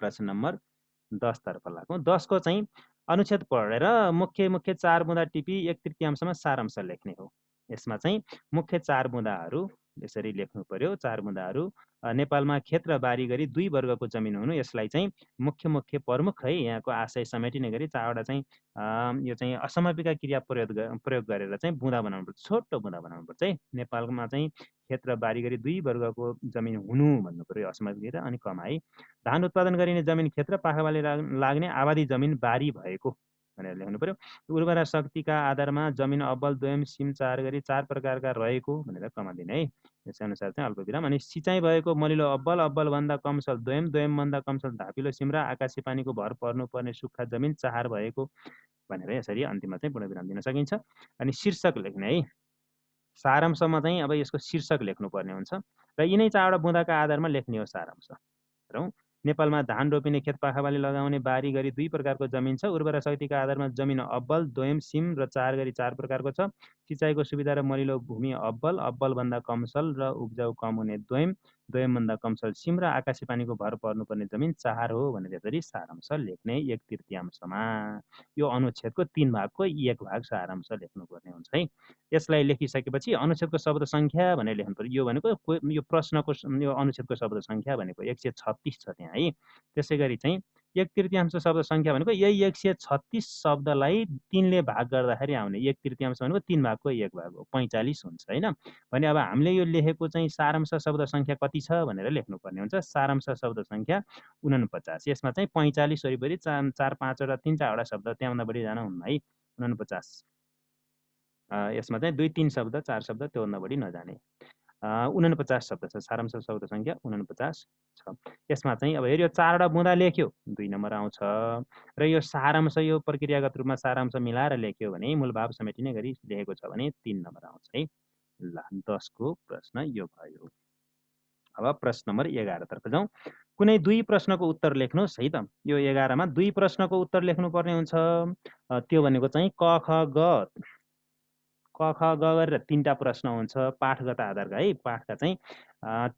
प्रश्न नम्बर 10 तर्फ लागौँ। 10 को चाहिँ अनुच्छेद पढेर मुख्य 4 बुँदा टिपी 1/3 सारांश लेख्ने हो। यसमा चाहिँ मुख्य 4 बुँदाहरू यसरी लेख्नु पर्यो। 4 बुँदाहरू नेपालमा खेत र बारी गरी 2 वर्गको जमिन हुनु। यसलाई चाहिँ मुख्य प्रमुख है यहाँको आशय समेटिने गरी 4वटा चाहिँ यो चाहिँ असमापिका क्रिया प्रयोग गरेर चाहिँ बुँदा बनाउनुपर्छ। छोटो बुँदा बनाउनुपर्छ है। नेपालमा चाहिँ खेत र बारी गरी 2 वर्गको जमिन हुनु भन्नु पर्यो असमापिका। अनि कमा है। धान उत्पादन गरिने जमिन खेत र पाखाबाली लाग्ने आबादी जमिन बारी भएको भनेर लेख्नु पर्यो। उर्वरा शक्तिका आधारमा जमिन अब्बल दोयम सिम 4 गरी 4 प्रकारका रहेको भनेर कमा दिने है। यसै अनुसार चाहिँ अल्पविराम। अनि सिँचाइ भएको मलिलो अब्बल, अब्बलभन्दा कमसल दोयम, दोयमभन्दा कमसल धापिलो सिम र आकासे पानीको भर पर्नुपर्ने सुक्खा जमिन 4 भएको भनेर यसरी अन्तिममा चाहिँ पूर्णविराम दिन सकिन्छ। अनि शीर्षक लेख्ने है। सारांशमा चाहिँ अब यसको शीर्षक लेख्नुपर्ने हुन्छ र यिनै 4वटा बुँदाका आधारमा लेख्ने हो सारांश। हेरौँ, नेपालमा धान रोपिने खेत पाखाबाली लगाउने बारी गरी 2 प्रकारको जमिन छ। उर्वरा शक्तिका आधारमा जमिन अब्बल, दोयम, सिम र 4 गरी 4 प्रकारको छ। सिँचाइको सुविधा र मलिलो भूमि अब्बल, अब्बलभन्दा कमसल र उब्जाउ कम हुने दोयम, दोयमभन्दा कमसल सिम र आकासे पानीको भर पर्नुपर्ने जमिन 4 हो भनेर यसरी सारांश लेख्ने 1/3 यो अनुच्छेदको 3 भागको 1 भाग सारांश लेख्नुपर्ने हुन्छ है। यसलाई लेखिसकेपछि अनुच्छेदको शब्द सङ्ख्या भनेर लेख्नु पर्यो। यो भनेको यो प्रश्नको यो अनुच्छेदको शब्द सङ्ख्या भनेको 136 छ त्यहाँ है। त्यसै गरी चाहिँ 1/3 शब्द सङ्ख्या भनेको यही 136 शब्दलाई 3 ले भाग गर्दाखेरि आउने 1/3 भनेको 3 भागको 1 भाग हो, 45 हुन्छ होइन। भने अब हामीले यो लेखेको चाहिँ सारांश शब्द सङ्ख्या कति छ भनेर लेख्नुपर्ने हुन्छ। सारांश शब्द सङ्ख्या 49। यसमा चाहिँ 45 वरिपरि 4 5 वटा 3 4 वटा शब्द त्यहाँभन्दा बढी जान हुन्न है। 49 यसमा चाहिँ 2 3 शब्द 4 शब्द त्योभन्दा बढी नजाने। 49 शब्द छ। सारांश शब्द सङ्ख्या 49 छ। यसमा चाहिँ अब हेऱ्यो 4वटा बुँदा लेख्यो 2 नम्बर आउँछ र यो सारांश यो प्रक्रियागत रूपमा सारांश मिलाएर लेख्यो भने मूलभाव समेटिने गरी लेखेको छ भने 3 नम्बर आउँछ है। ल 10 को प्रश्न यो भयो। अब प्रश्न नम्बर 11 तर्फ जाउँ। कुनै 2 प्रश्नको उत्तर लेख्नुहोस् है त। यो 11 मा 2 प्रश्नको उत्तर लेख्नुपर्ने हुन्छ। त्यो भनेको चाहिँ क ख ग क ख ग गरेर 3टा प्रश्न हुन्छ पाठगत आधारका है। पाठका चाहिँ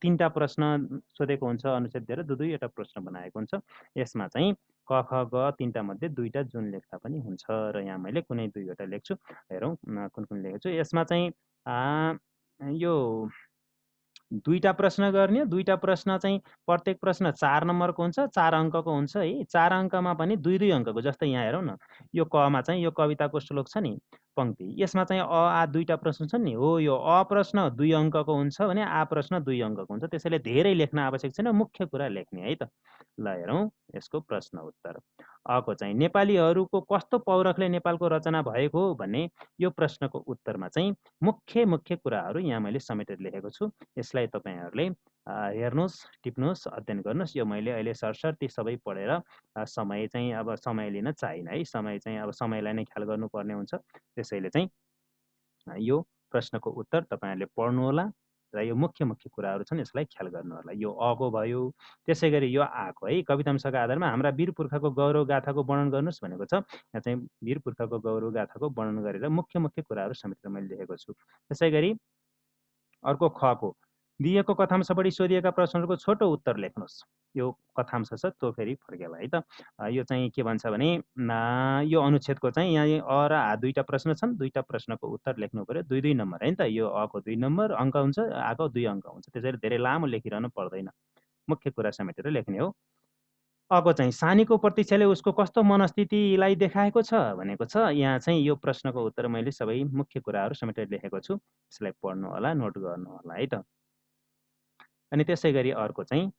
3टा प्रश्न सोधेको हुन्छ अनुच्छेद दिएर 2-2वटा प्रश्न बनाएको हुन्छ। यसमा चाहिँ क ख ग 3टा मध्ये 2टा जुन लेख्दा पनि हुन्छ र यहाँ मैले कुनै 2वटा लेख्छु। हेरौँ कुन कुन लेखेको छु। यसमा चाहिँ यो 2टा प्रश्न गर्ने, 2टा प्रश्न चाहिँ प्रत्येक प्रश्न 4 नम्बरको हुन्छ, 4 अङ्कको हुन्छ है। 4 अङ्कमा पनि 2-2 अङ्कको। जस्तै यहाँ हेरौँ न, यो कमा चाहिँ यो कविताको श्लोक छ नि पंक्ति, यसमा चाहिँ अ आ 2टा प्रश्न छन् नि। हो यो अ प्रश्न 2 अङ्कको हुन्छ भने आ प्रश्न 2 अङ्कको हुन्छ। त्यसैले धेरै लेख्न आवश्यक छैन, मुख्य कुरा लेख्ने है त। ल हेरौँ यसको प्रश्न उत्तर। अको चाहिँ नेपालीहरूको कस्तो पौरखले नेपालको रचना भएको भन्ने यो प्रश्नको उत्तरमा चाहिँ मुख्य मुख्य कुराहरू यहाँ मैले समेटेर लेखेको छु। यसलाई तपाईँहरूले हेर्नुहोस्, टिप्नुहोस्, अध्ययन गर्नुहोस्। यो मैले अहिले सरसर्ती सबै पढेर समय चाहिँ अब समय लिन चाहिन है। समय चाहिँ अब समयलाई नै ख्याल गर्नुपर्ने हुन्छ। त्यसैले चाहिँ यो प्रश्नको उत्तर तपाईँहरूले पढ्नुहोला र यो मुख्य मुख्य कुराहरू छन् यसलाई ख्याल गर्नुहोला। यो अको भयो। त्यसै गरी यो आको है। कवितांशका आधारमा हाम्रा वीर पुर्खाको गौरव गाथाको वर्णन गर्नुहोस् भनेको छ। यहाँ चाहिँ वीर पुर्खाको गौरव गाथाको वर्णन गरेर मुख्य मुख्य कुराहरू समेटेर मैले लेखेको छु। त्यसै गरी अर्को खको दिएको कथांशबाट सोधिएका प्रश्नहरूको छोटो उत्तर लेख्नुहोस्। यो कथांश छ त्यो फेरि फर्केला है त। यो चाहिँ के भन्छ भने यो अनुच्छेदको चाहिँ यहाँ अ र आ 2टा प्रश्न छन्। 2टा प्रश्नको उत्तर लेख्नु पर्यो। 2-2 नम्बर है त। यो अको 2 नम्बर अङ्क हुन्छ, आको 2 अङ्क हुन्छ। त्यसैले धेरै लामो लेखिरहनु पर्दैन, मुख्य कुरा समेटेर लेख्ने हो। अको चाहिँ सानीको प्रतीक्षाले उसको कस्तो मनस्थितिलाई देखाएको छ भनेको छ। यहाँ चाहिँ यो प्रश्नको उत्तर मैले सबै मुख्य कुराहरू समेटेर लेखेको छु। यसलाई पढ्नु होला, नोट गर्नु होला है त। अनि त्यसै गरी अर्को चाहिँ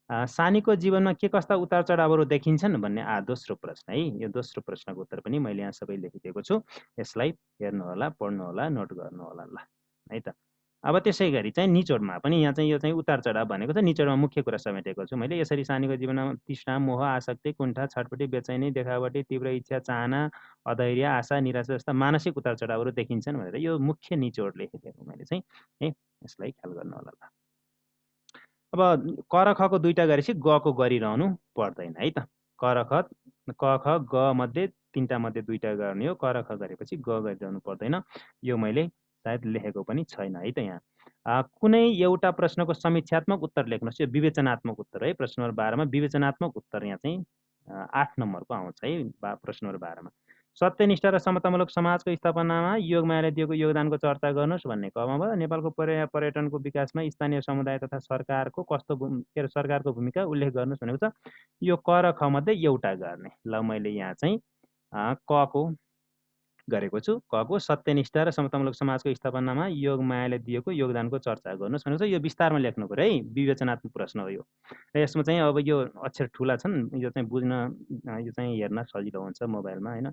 सानीको जीवनमा के कस्ता उतार चढावहरू देखिन्छन् भन्ने दोस्रो प्रश्न है। यो दोस्रो प्रश्नको उत्तर पनि मैले यहाँ सबै लेखिदिएको छु। यसलाई हेर्नु होला, पढ्नु होला, नोट गर्नु होला ल है त। अब त्यसै गरी चाहिँ निचोडमा पनि यहाँ चाहिँ यो चाहिँ उतार चढाव भनेको छ। निचोडमा मुख्य कुरा समेटेको छु मैले। यसरी सानीको जीवनमा तृष्णा, मोह, आसक्ति, कुण्ठा, छटपटी, बेचैनी, देखावटी, तीव्र इच्छा, चाहना, अधैर्य, आशा, निराशा जस्ता मानसिक उतार चढावहरू देखिन्छन् भनेर यो मुख्य निचोड लेखिदिएको मैले चाहिँ है। यसलाई ख्याल गर्नु होला ल। अब क र खको 2टा गरेपछि गको गरिरहनु पर्दैन है त। क र ख क ख ग मध्ये 3टा मध्ये 2टा गर्ने हो। क र ख गरेपछि ग गरिरहनु पर्दैन। यो मैले सायद लेखेको पनि छैन है त यहाँ। कुनै एउटा प्रश्नको समीक्षात्मक उत्तर लेख्नुहोस्। यो विवेचनात्मक उत्तर है। प्रश्न नम्बर 12 मा विवेचनात्मक उत्तर यहाँ चाहिँ 8 नम्बरको आउँछ है। प्रश्न नम्बर 12 मा सत्यनिष्ठ र समतामूलक समाजको स्थापनामा योगमायाले दिएको योगदानको चर्चा गर्नुहोस् भन्ने कमा भयो। नेपालको पर्यटनको विकासमा स्थानीय समुदाय तथा सरकारको सरकारको भूमिका उल्लेख गर्नुहोस् भनेको छ। यो क र ख मध्ये एउटा गर्ने। ल मैले यहाँ चाहिँ क को गरेको छु। कको सत्यनिष्ठा र समतामूलक समाजको स्थापनामा योगमायाले दिएको योगदानको चर्चा गर्नुहोस् भनेको छ। यो विस्तारमा लेख्नु पर्यो है, विवेचनात्मक प्रश्न हो यो। र यसमा चाहिँ अब यो अक्षर ठुला छन्, यो चाहिँ बुझ्न यो चाहिँ हेर्न सजिलो हुन्छ मोबाइलमा हैन।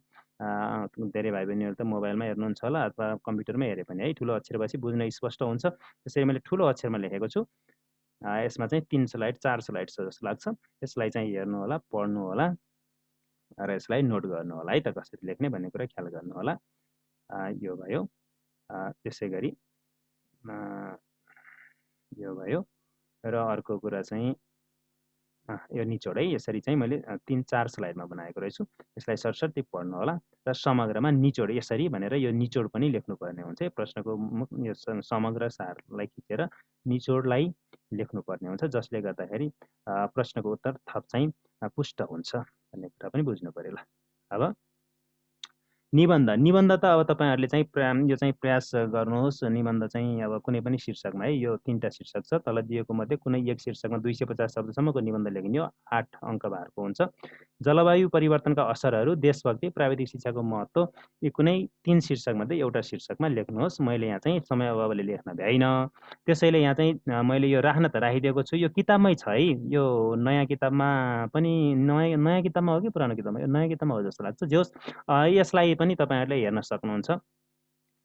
धेरै भाइ बहिनीहरू त मोबाइलमा हेर्नुहुन्छ होला अथवा कम्प्युटरमै हेरे पनि है, ठुलो अक्षर भएपछि बुझ्न स्पष्ट हुन्छ। त्यसैले मैले ठुलो अक्षरमा लेखेको छु। यसमा चाहिँ 3 स्लाइड 4 स्लाइड छ जस्तो लाग्छ। यसलाई चाहिँ हेर्नु होला, पढ्नु होला र यसलाई नोट गर्नु होला है त, कसरी लेख्ने भन्ने कुरा ख्याल गर्नु होला। यो भयो। त्यसै गरी यो भयो र अर्को कुरा चाहिँ यो निचोड है, यसरी चाहिँ मैले 3-4 स्लाइडमा बनाएको रहेछु। यसलाई सरसर्ती पढ्नु होला र समग्रमा निचोड यसरी भनेर यो निचोड पनि लेख्नुपर्ने हुन्छ है। प्रश्नको यो समग्र सारलाई खिचेर निचोडलाई लेख्नुपर्ने हुन्छ, जसले गर्दाखेरि प्रश्नको उत्तर थप चाहिँ पुष्ट हुन्छ भन्ने कुरा पनि बुझ्नु पर्यो ल। अब निबन्ध निबन्ध त अब तपाईँहरूले चाहिँ यो चाहिँ प्रयास गर्नुहोस्। निबन्ध चाहिँ अब कुनै पनि शीर्षकमा है, यो 3टा शीर्षक छ, तल दिएको मध्ये कुनै एक शीर्षकमा 250 शब्दसम्मको निबन्ध लेखिने हो, 8 अङ्क भएको हुन्छ। जलवायु परिवर्तनका असरहरू, देशभक्ति, प्राविधिक शिक्षाको महत्त्व, यी कुनै 3 शीर्षकमध्ये एउटा शीर्षकमा लेख्नुहोस्। मैले यहाँ चाहिँ समय अभावले लेख्न भ्याइनँ, त्यसैले यहाँ चाहिँ मैले यो राख्न त राखिदिएको छु। यो किताबमै छ है, यो नयाँ किताबमा पनि नयाँ किताबमा हो कि पुरानो किताबमा? यो नयाँ किताबमा हो जस्तो लाग्छ। जे होस्, यसलाई पनि तपाईँहरूले हेर्न सक्नुहुन्छ।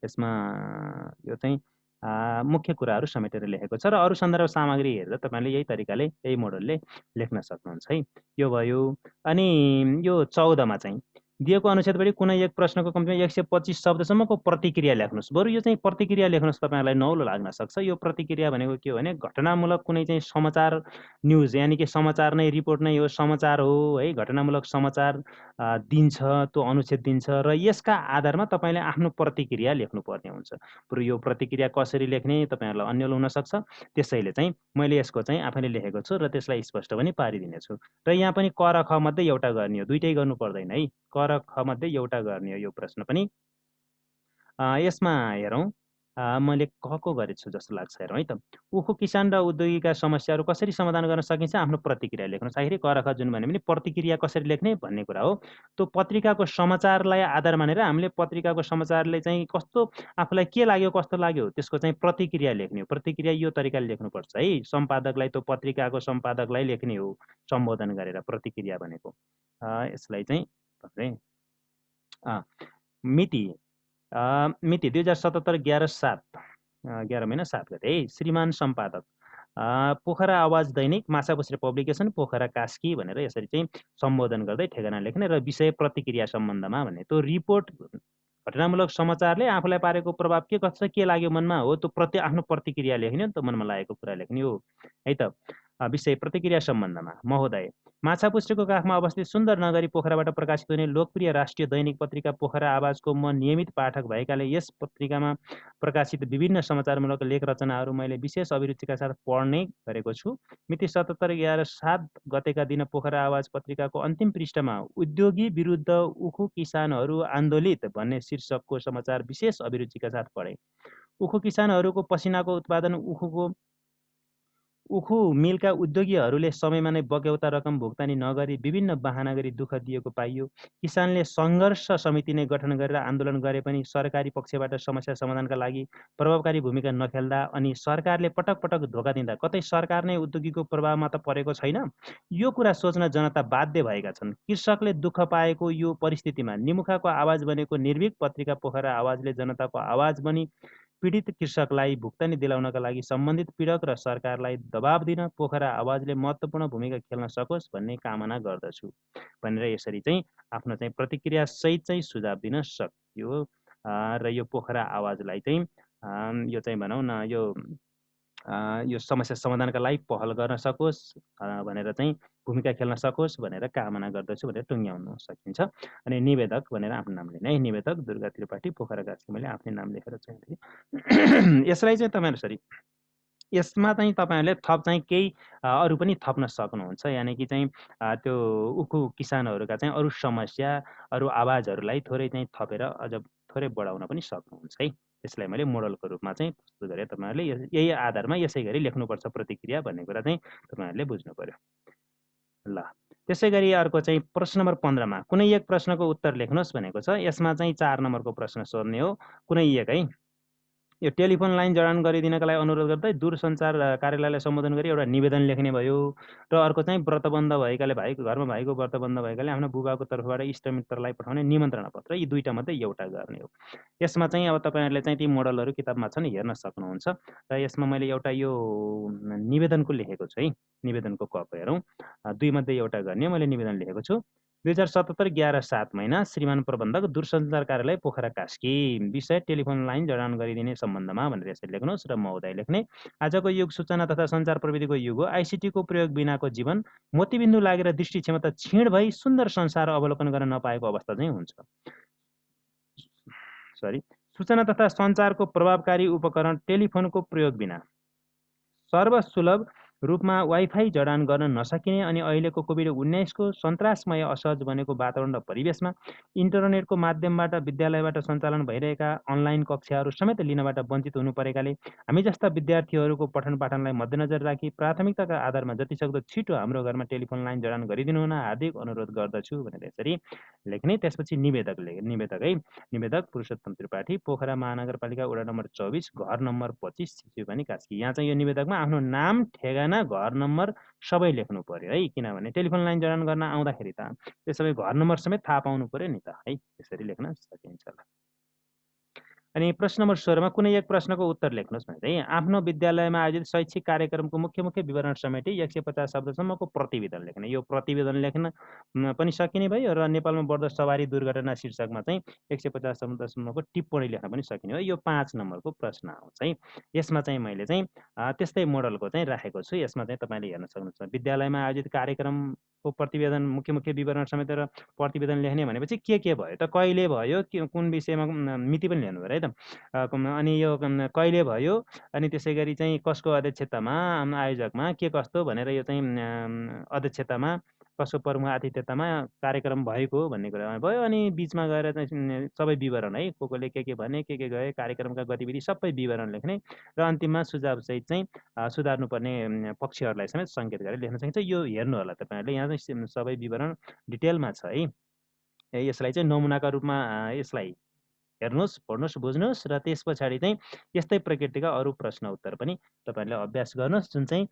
यसमा यो चाहिँ मुख्य कुराहरू समेटेर लेखेको छ र अरू सन्दर्भ सामग्री हेरेर तपाईँले यही तरिकाले, यही मोडलले लेख्न सक्नुहुन्छ है। यो भयो। अनि यो 14 मा चाहिँ दिएको अनुच्छेदबाट कुनै एक प्रश्नको कम्तीमा 125 शब्दसम्मको प्रतिक्रिया लेख्नुहोस्। बरु यो चाहिँ प्रतिक्रिया लेख्नुहोस्, तपाईँहरूलाई नौलो लाग्न सक्छ। यो प्रतिक्रिया भनेको के हो भने घटनामूलक कुनै चाहिँ समाचार, न्युज यानि कि समाचार नै, रिपोर्ट नै हो, समाचार हो है, घटनामूलक समाचार दिन्छ, त्यो अनुच्छेद दिन्छ र यसका आधारमा तपाईँले आफ्नो प्रतिक्रिया लेख्नुपर्ने हुन्छ। बरु यो प्रतिक्रिया कसरी लेख्ने तपाईँहरूलाई अन्यल हुनसक्छ, त्यसैले चाहिँ मैले यसको चाहिँ आफैले लेखेको छु र त्यसलाई स्पष्ट पनि पारिदिनेछु। र यहाँ पनि क र ख मध्ये एउटा गर्ने हो, दुइटै गर्नु पर्दैन है। क र ख मध्ये एउटा गर्ने हो यो प्रश्न पनि। यसमा हेरौँ, मैले कको गरेछु जस्तो लाग्छ, हेरौँ है त। उखु किसान र उद्योगीका समस्याहरू कसरी समाधान गर्न सकिन्छ, आफ्नो प्रतिक्रिया लेख्नुहोस्। आखिर क र ख जुन भन्यो भने प्रतिक्रिया कसरी लेख्ने भन्ने कुरा हो। त्यो पत्रिकाको समाचारलाई आधार मानेर हामीले पत्रिकाको समाचारले चाहिँ कस्तो, आफूलाई के लाग्यो, कस्तो लाग्यो, त्यसको चाहिँ प्रतिक्रिया लेख्ने हो। प्रतिक्रिया यो तरिकाले लेख्नुपर्छ है। सम्पादकलाई, त्यो पत्रिकाको सम्पादकलाई लेख्ने हो सम्बोधन गरेर प्रतिक्रिया भनेको। यसलाई चाहिँ मिति 2077 11/7 11 महिना 7 गते है। श्रीमान सम्पादक, पोखरा आवाज दैनिक, माछापुच्छ्रे पब्लिकेसन, पोखरा कास्की भनेर यसरी चाहिँ सम्बोधन गर्दै ठेगाना लेख्ने र विषय प्रतिक्रिया सम्बन्धमा भन्ने। त्यो रिपोर्ट घटनामूलक समाचारले आफूलाई पारेको प्रभाव के कस्तो, के लाग्यो मनमा हो, त्यो आफ्नो प्रतिक्रिया लेख्ने हो नि त, मनमा लागेको कुरा लेख्ने हो है त। विषय प्रतिक्रिया सम्बन्धमा, महोदय, माछापुच्छ्रेको काखमा अवस्थित सुन्दर नगरी पोखराबाट प्रकाशित हुने लोकप्रिय राष्ट्रिय दैनिक पत्रिका पोखरा आवाजको म नियमित पाठक भएकाले यस पत्रिकामा प्रकाशित विभिन्न समाचारमूलक लेख रचनाहरू मैले विशेष अभिरुचिका साथ पढ्ने गरेको छु। मिति 77/11/7 गतेका दिन पोखरा आवाज पत्रिकाको अन्तिम पृष्ठमा उद्योगी विरुद्ध उखु किसानहरू आन्दोलित भन्ने शीर्षकको समाचार विशेष अभिरुचिका साथ पढेँ। उखु किसानहरूको पसिनाको उत्पादन उखु मिलका उद्योगीहरूले समयमा नै बक्यौता रकम भुक्तानी नगरी विभिन्न बहाना गरी दुःख दिएको पाइयो। किसानले सङ्घर्ष समिति नै गठन गरेर आन्दोलन गरे पनि सरकारी पक्षबाट समस्या समाधानका लागि प्रभावकारी भूमिका नखेल्दा अनि सरकारले पटक पटक धोका दिँदा कतै सरकार नै उद्योगीको प्रभावमा त परेको छैन। यो कुरा सोच्न जनता बाध्य भएका छन्। कृषकले दुःख पाएको यो परिस्थितिमा निमुखाको आवाज बनेको निर्भीक पत्रिका पोखरा आवाजले जनताको आवाज बनी पीडित कृषकलाई भुक्तानी दिलाउनका लागि सम्बन्धित पीडक र सरकारलाई दबाब दिन पोखरा आवाजले महत्त्वपूर्ण भूमिका खेल्न सकोस् भन्ने कामना गर्दछु भनेर यसरी चाहिँ आफ्नो चाहिँ प्रतिक्रिया सहित चाहिँ सुझाव दिन सक्यो। र यो पोखरा आवाजलाई चाहिँ यो चाहिँ भनौँ न, यो समस्या समाधानका लागि पहल गर्न सकोस् भनेर चाहिँ भूमिका खेल्न सकोस् भनेर कामना गर्दछु भनेर टुङ्ग्याउन सकिन्छ। अनि निवेदक भनेर आफ्नो नाम लिने है, निवेदक दुर्गा त्रिपाठी, पोखरा कास्की, मैले आफ्नै नाम लेखेर चाहिँ यसलाई चाहिँ तपाईँहरू यसमा चाहिँ तपाईँहरूले थप चाहिँ केही अरू पनि थप्न सक्नुहुन्छ। यानि कि चाहिँ त्यो उखु किसानहरूका चाहिँ अरू समस्या, अरू आवाजहरूलाई थोरै चाहिँ थपेर अझ थोरै बढाउन पनि सक्नुहुन्छ है। यसलाई मैले मोडलको रूपमा चाहिँ प्रस्तुत गरेँ। तपाईँहरूले यही आधारमा यसै गरी लेख्नुपर्छ प्रतिक्रिया भन्ने कुरा चाहिँ तपाईँहरूले बुझ्नु पर्यो। ल, त्यसैगरी अर्को चाहिँ प्रश्न नम्बर 15 मा कुनै एक प्रश्नको उत्तर लेख्नुहोस् भनेको छ। यसमा चाहिँ 4 नम्बरको प्रश्न सोध्ने हो, कुनै एक है। यो टेलिफोन लाइन जडान गरिदिनका लागि अनुरोध गर्दै दूरसञ्चार कार्यालयलाई सम्बोधन गरी एउटा निवेदन लेख्ने भयो। र अर्को चाहिँ व्रतबन्ध भएकाले घरमा भाइको व्रतबन्ध भएकाले आफ्नो बुबाको तर्फबाट इष्टमित्रलाई पठाउने निमन्त्रणा पत्र, यी दुईटा मध्ये एउटा गर्ने हो। यसमा चाहिँ अब तपाईँहरूले चाहिँ ती मोडलहरू किताबमा छन्, हेर्न सक्नुहुन्छ। र यसमा मैले एउटा यो निवेदनको लेखेको छु है, निवेदनको कप हेरौँ। दुई मध्ये एउटा गर्ने मैले निवेदन लेखेको छु। 2077 11/7 महिना श्रीमान प्रबन्धक दूरसञ्चार कार्यालय पोखरा कास्की, विषय टेलिफोन लाइन जडान गरिदिने सम्बन्धमा भनेर यसरी लेख्नुहोस् र महोदय लेख्ने। आजको युग सूचना तथा सञ्चार प्रविधिको युग हो। आइसिटीको प्रयोग बिनाको जीवन मोतीबिन्दु लागेर दृष्टि क्षमता क्षीण भई सुन्दर संसार अवलोकन गर्न नपाएको अवस्था चाहिँ हुन्छ। सूचना तथा सञ्चारको प्रभावकारी उपकरण टेलिफोनको प्रयोग बिना सर्वसुलभ रूपमा वाइफाई जडान गर्न नसकिने अनि अहिलेको कोभिड-19 को सन्तासमय असहज बनेको वातावरण र परिवेशमा इन्टरनेटको माध्यमबाट विद्यालयबाट सञ्चालन भइरहेका अनलाइन कक्षाहरू समेत लिनबाट वञ्चित हुनु परेकाले हामी जस्ता विद्यार्थीहरूको पठन पाठनलाई मध्यनजर राखी प्राथमिकताका आधारमा जतिसक्दो छिटो हाम्रो घरमा टेलिफोन लाइन जडान गरिदिनु हुन हार्दिक अनुरोध गर्दछु भनेर यसरी लेख्ने। त्यसपछि निवेदक है, निवेदक पुरुषोत्तम त्रिपाठी, पोखरा महानगरपालिका वडा नम्बर 24, घर नम्बर 25, चितुवानी कास्की। यहाँ चाहिँ यो निवेदकमा आफ्नो नाम, ठेगाना, घर नम्बर सबै लेख्नु पर्यो है, किनभने टेलिफोन लाइन जडान गर्न आउँदाखेरि त त्यो सबै घर नम्बर समेत थाहा पाउनु पर्यो नि त है। त्यसरी लेख्न सकिन्छ। अनि प्रश्न नम्बर 16 मा कुनै एक प्रश्नको उत्तर लेख्नुहोस् भने चाहिँ आफ्नो विद्यालयमा आयोजित शैक्षिक कार्यक्रमको मुख्य विवरण समेटी 150 शब्दसम्मको प्रतिवेदन लेख्ने। यो प्रतिवेदन लेख्न पनि सकिने भयो र नेपालमा बढ्दो सवारी दुर्घटना शीर्षकमा चाहिँ 150 शब्दसम्मको टिप्पणी लेख्न पनि सकिने हो। यो 5 नम्बरको प्रश्न आउँछ है। यसमा चाहिँ मैले चाहिँ त्यस्तै मोडलको चाहिँ राखेको छु। यसमा चाहिँ तपाईँले हेर्न सक्नुहुन्छ। विद्यालयमा आयोजित कार्यक्रमको प्रतिवेदन मुख्य विवरण समेत र प्रतिवेदन लेख्ने भनेपछि के भयो त, कहिले भयो, कुन विषयमा मिति पनि लेख्नु पर्यो है त। अनि यो कहिले भयो, अनि त्यसै गरी चाहिँ कसको अध्यक्षतामा, आयोजकमा के कस्तो भनेर यो चाहिँ अध्यक्षतामा कसको प्रमुख आतिथ्यतामा कार्यक्रम भएको भन्ने कुरामा भयो। अनि बिचमा गएर चाहिँ सबै विवरण है, कोले के भने, के गए, कार्यक्रमका गतिविधि सबै विवरण लेख्ने र अन्तिममा सुझावसहित चाहिँ सुधार्नुपर्ने पक्षहरूलाई समेत सङ्केत गरेर लेख्न सकिन्छ। यो हेर्नु होला तपाईँहरूले, यहाँ चाहिँ सबै विवरण डिटेलमा छ है। यसलाई चाहिँ नमुनाका रूपमा यसलाई हेर्नुहोस्, पढ्नुहोस्, बुझ्नुहोस् र त्यस पछाडि चाहिँ यस्तै प्रकृतिका अरू प्रश्न उत्तर पनि तपाईँहरूले अभ्यास गर्नुहोस्, जुन चाहिँ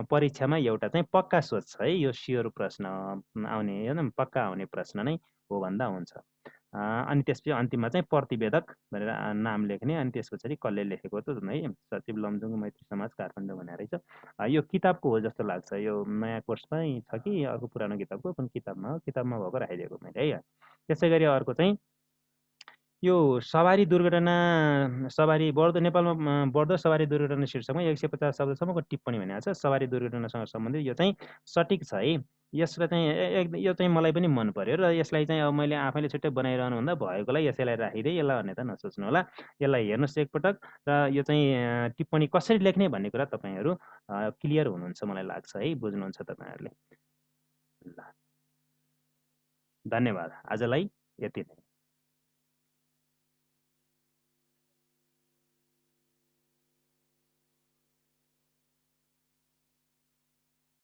परीक्षामा एउटा चाहिँ पक्का सोच छ है। यो स्योर प्रश्न आउने, होइन पक्का आउने प्रश्न नै हो भन्दा हुन्छ। अनि त्यसपछि अन्तिममा चाहिँ प्रतिवेदक भनेर नाम लेख्ने। अनि त्यस पछाडि कसले लेखेको त है, सचिव लमजुङ मैत्री समाज काठमाडौँ भनेर रहेछ। यो किताबको हो जस्तो लाग्छ। यो नयाँ कोर्समै छ कि अर्को पुरानो किताबको, कुन किताबमा हो, किताबमा भएको राखिदिएको मैले है। त्यसै गरी अर्को चाहिँ यो सवारी दुर्घटना, नेपालमा बढ्दो सवारी दुर्घटना शीर्षकमा 150 शब्दसम्मको टिप्पणी भनेको छ। सवारी दुर्घटनासँग सम्बन्धित यो चाहिँ सटिक छ है। यसलाई चाहिँ यो चाहिँ मलाई पनि मन पर्यो र यसलाई चाहिँ अब मैले आफैले छुट्टै बनाइरहनु भन्दा भएकोलाई यसैलाई राखिदिएँ यसलाई भन्ने त नसोच्नु होला। यसलाई हेर्नुहोस् एकपटक र यो चाहिँ टिप्पणी कसरी लेख्ने भन्ने कुरा तपाईँहरू क्लियर हुनुहुन्छ मलाई लाग्छ है, बुझ्नुहुन्छ तपाईँहरूले। ल, धन्यवाद। आजलाई यति नै।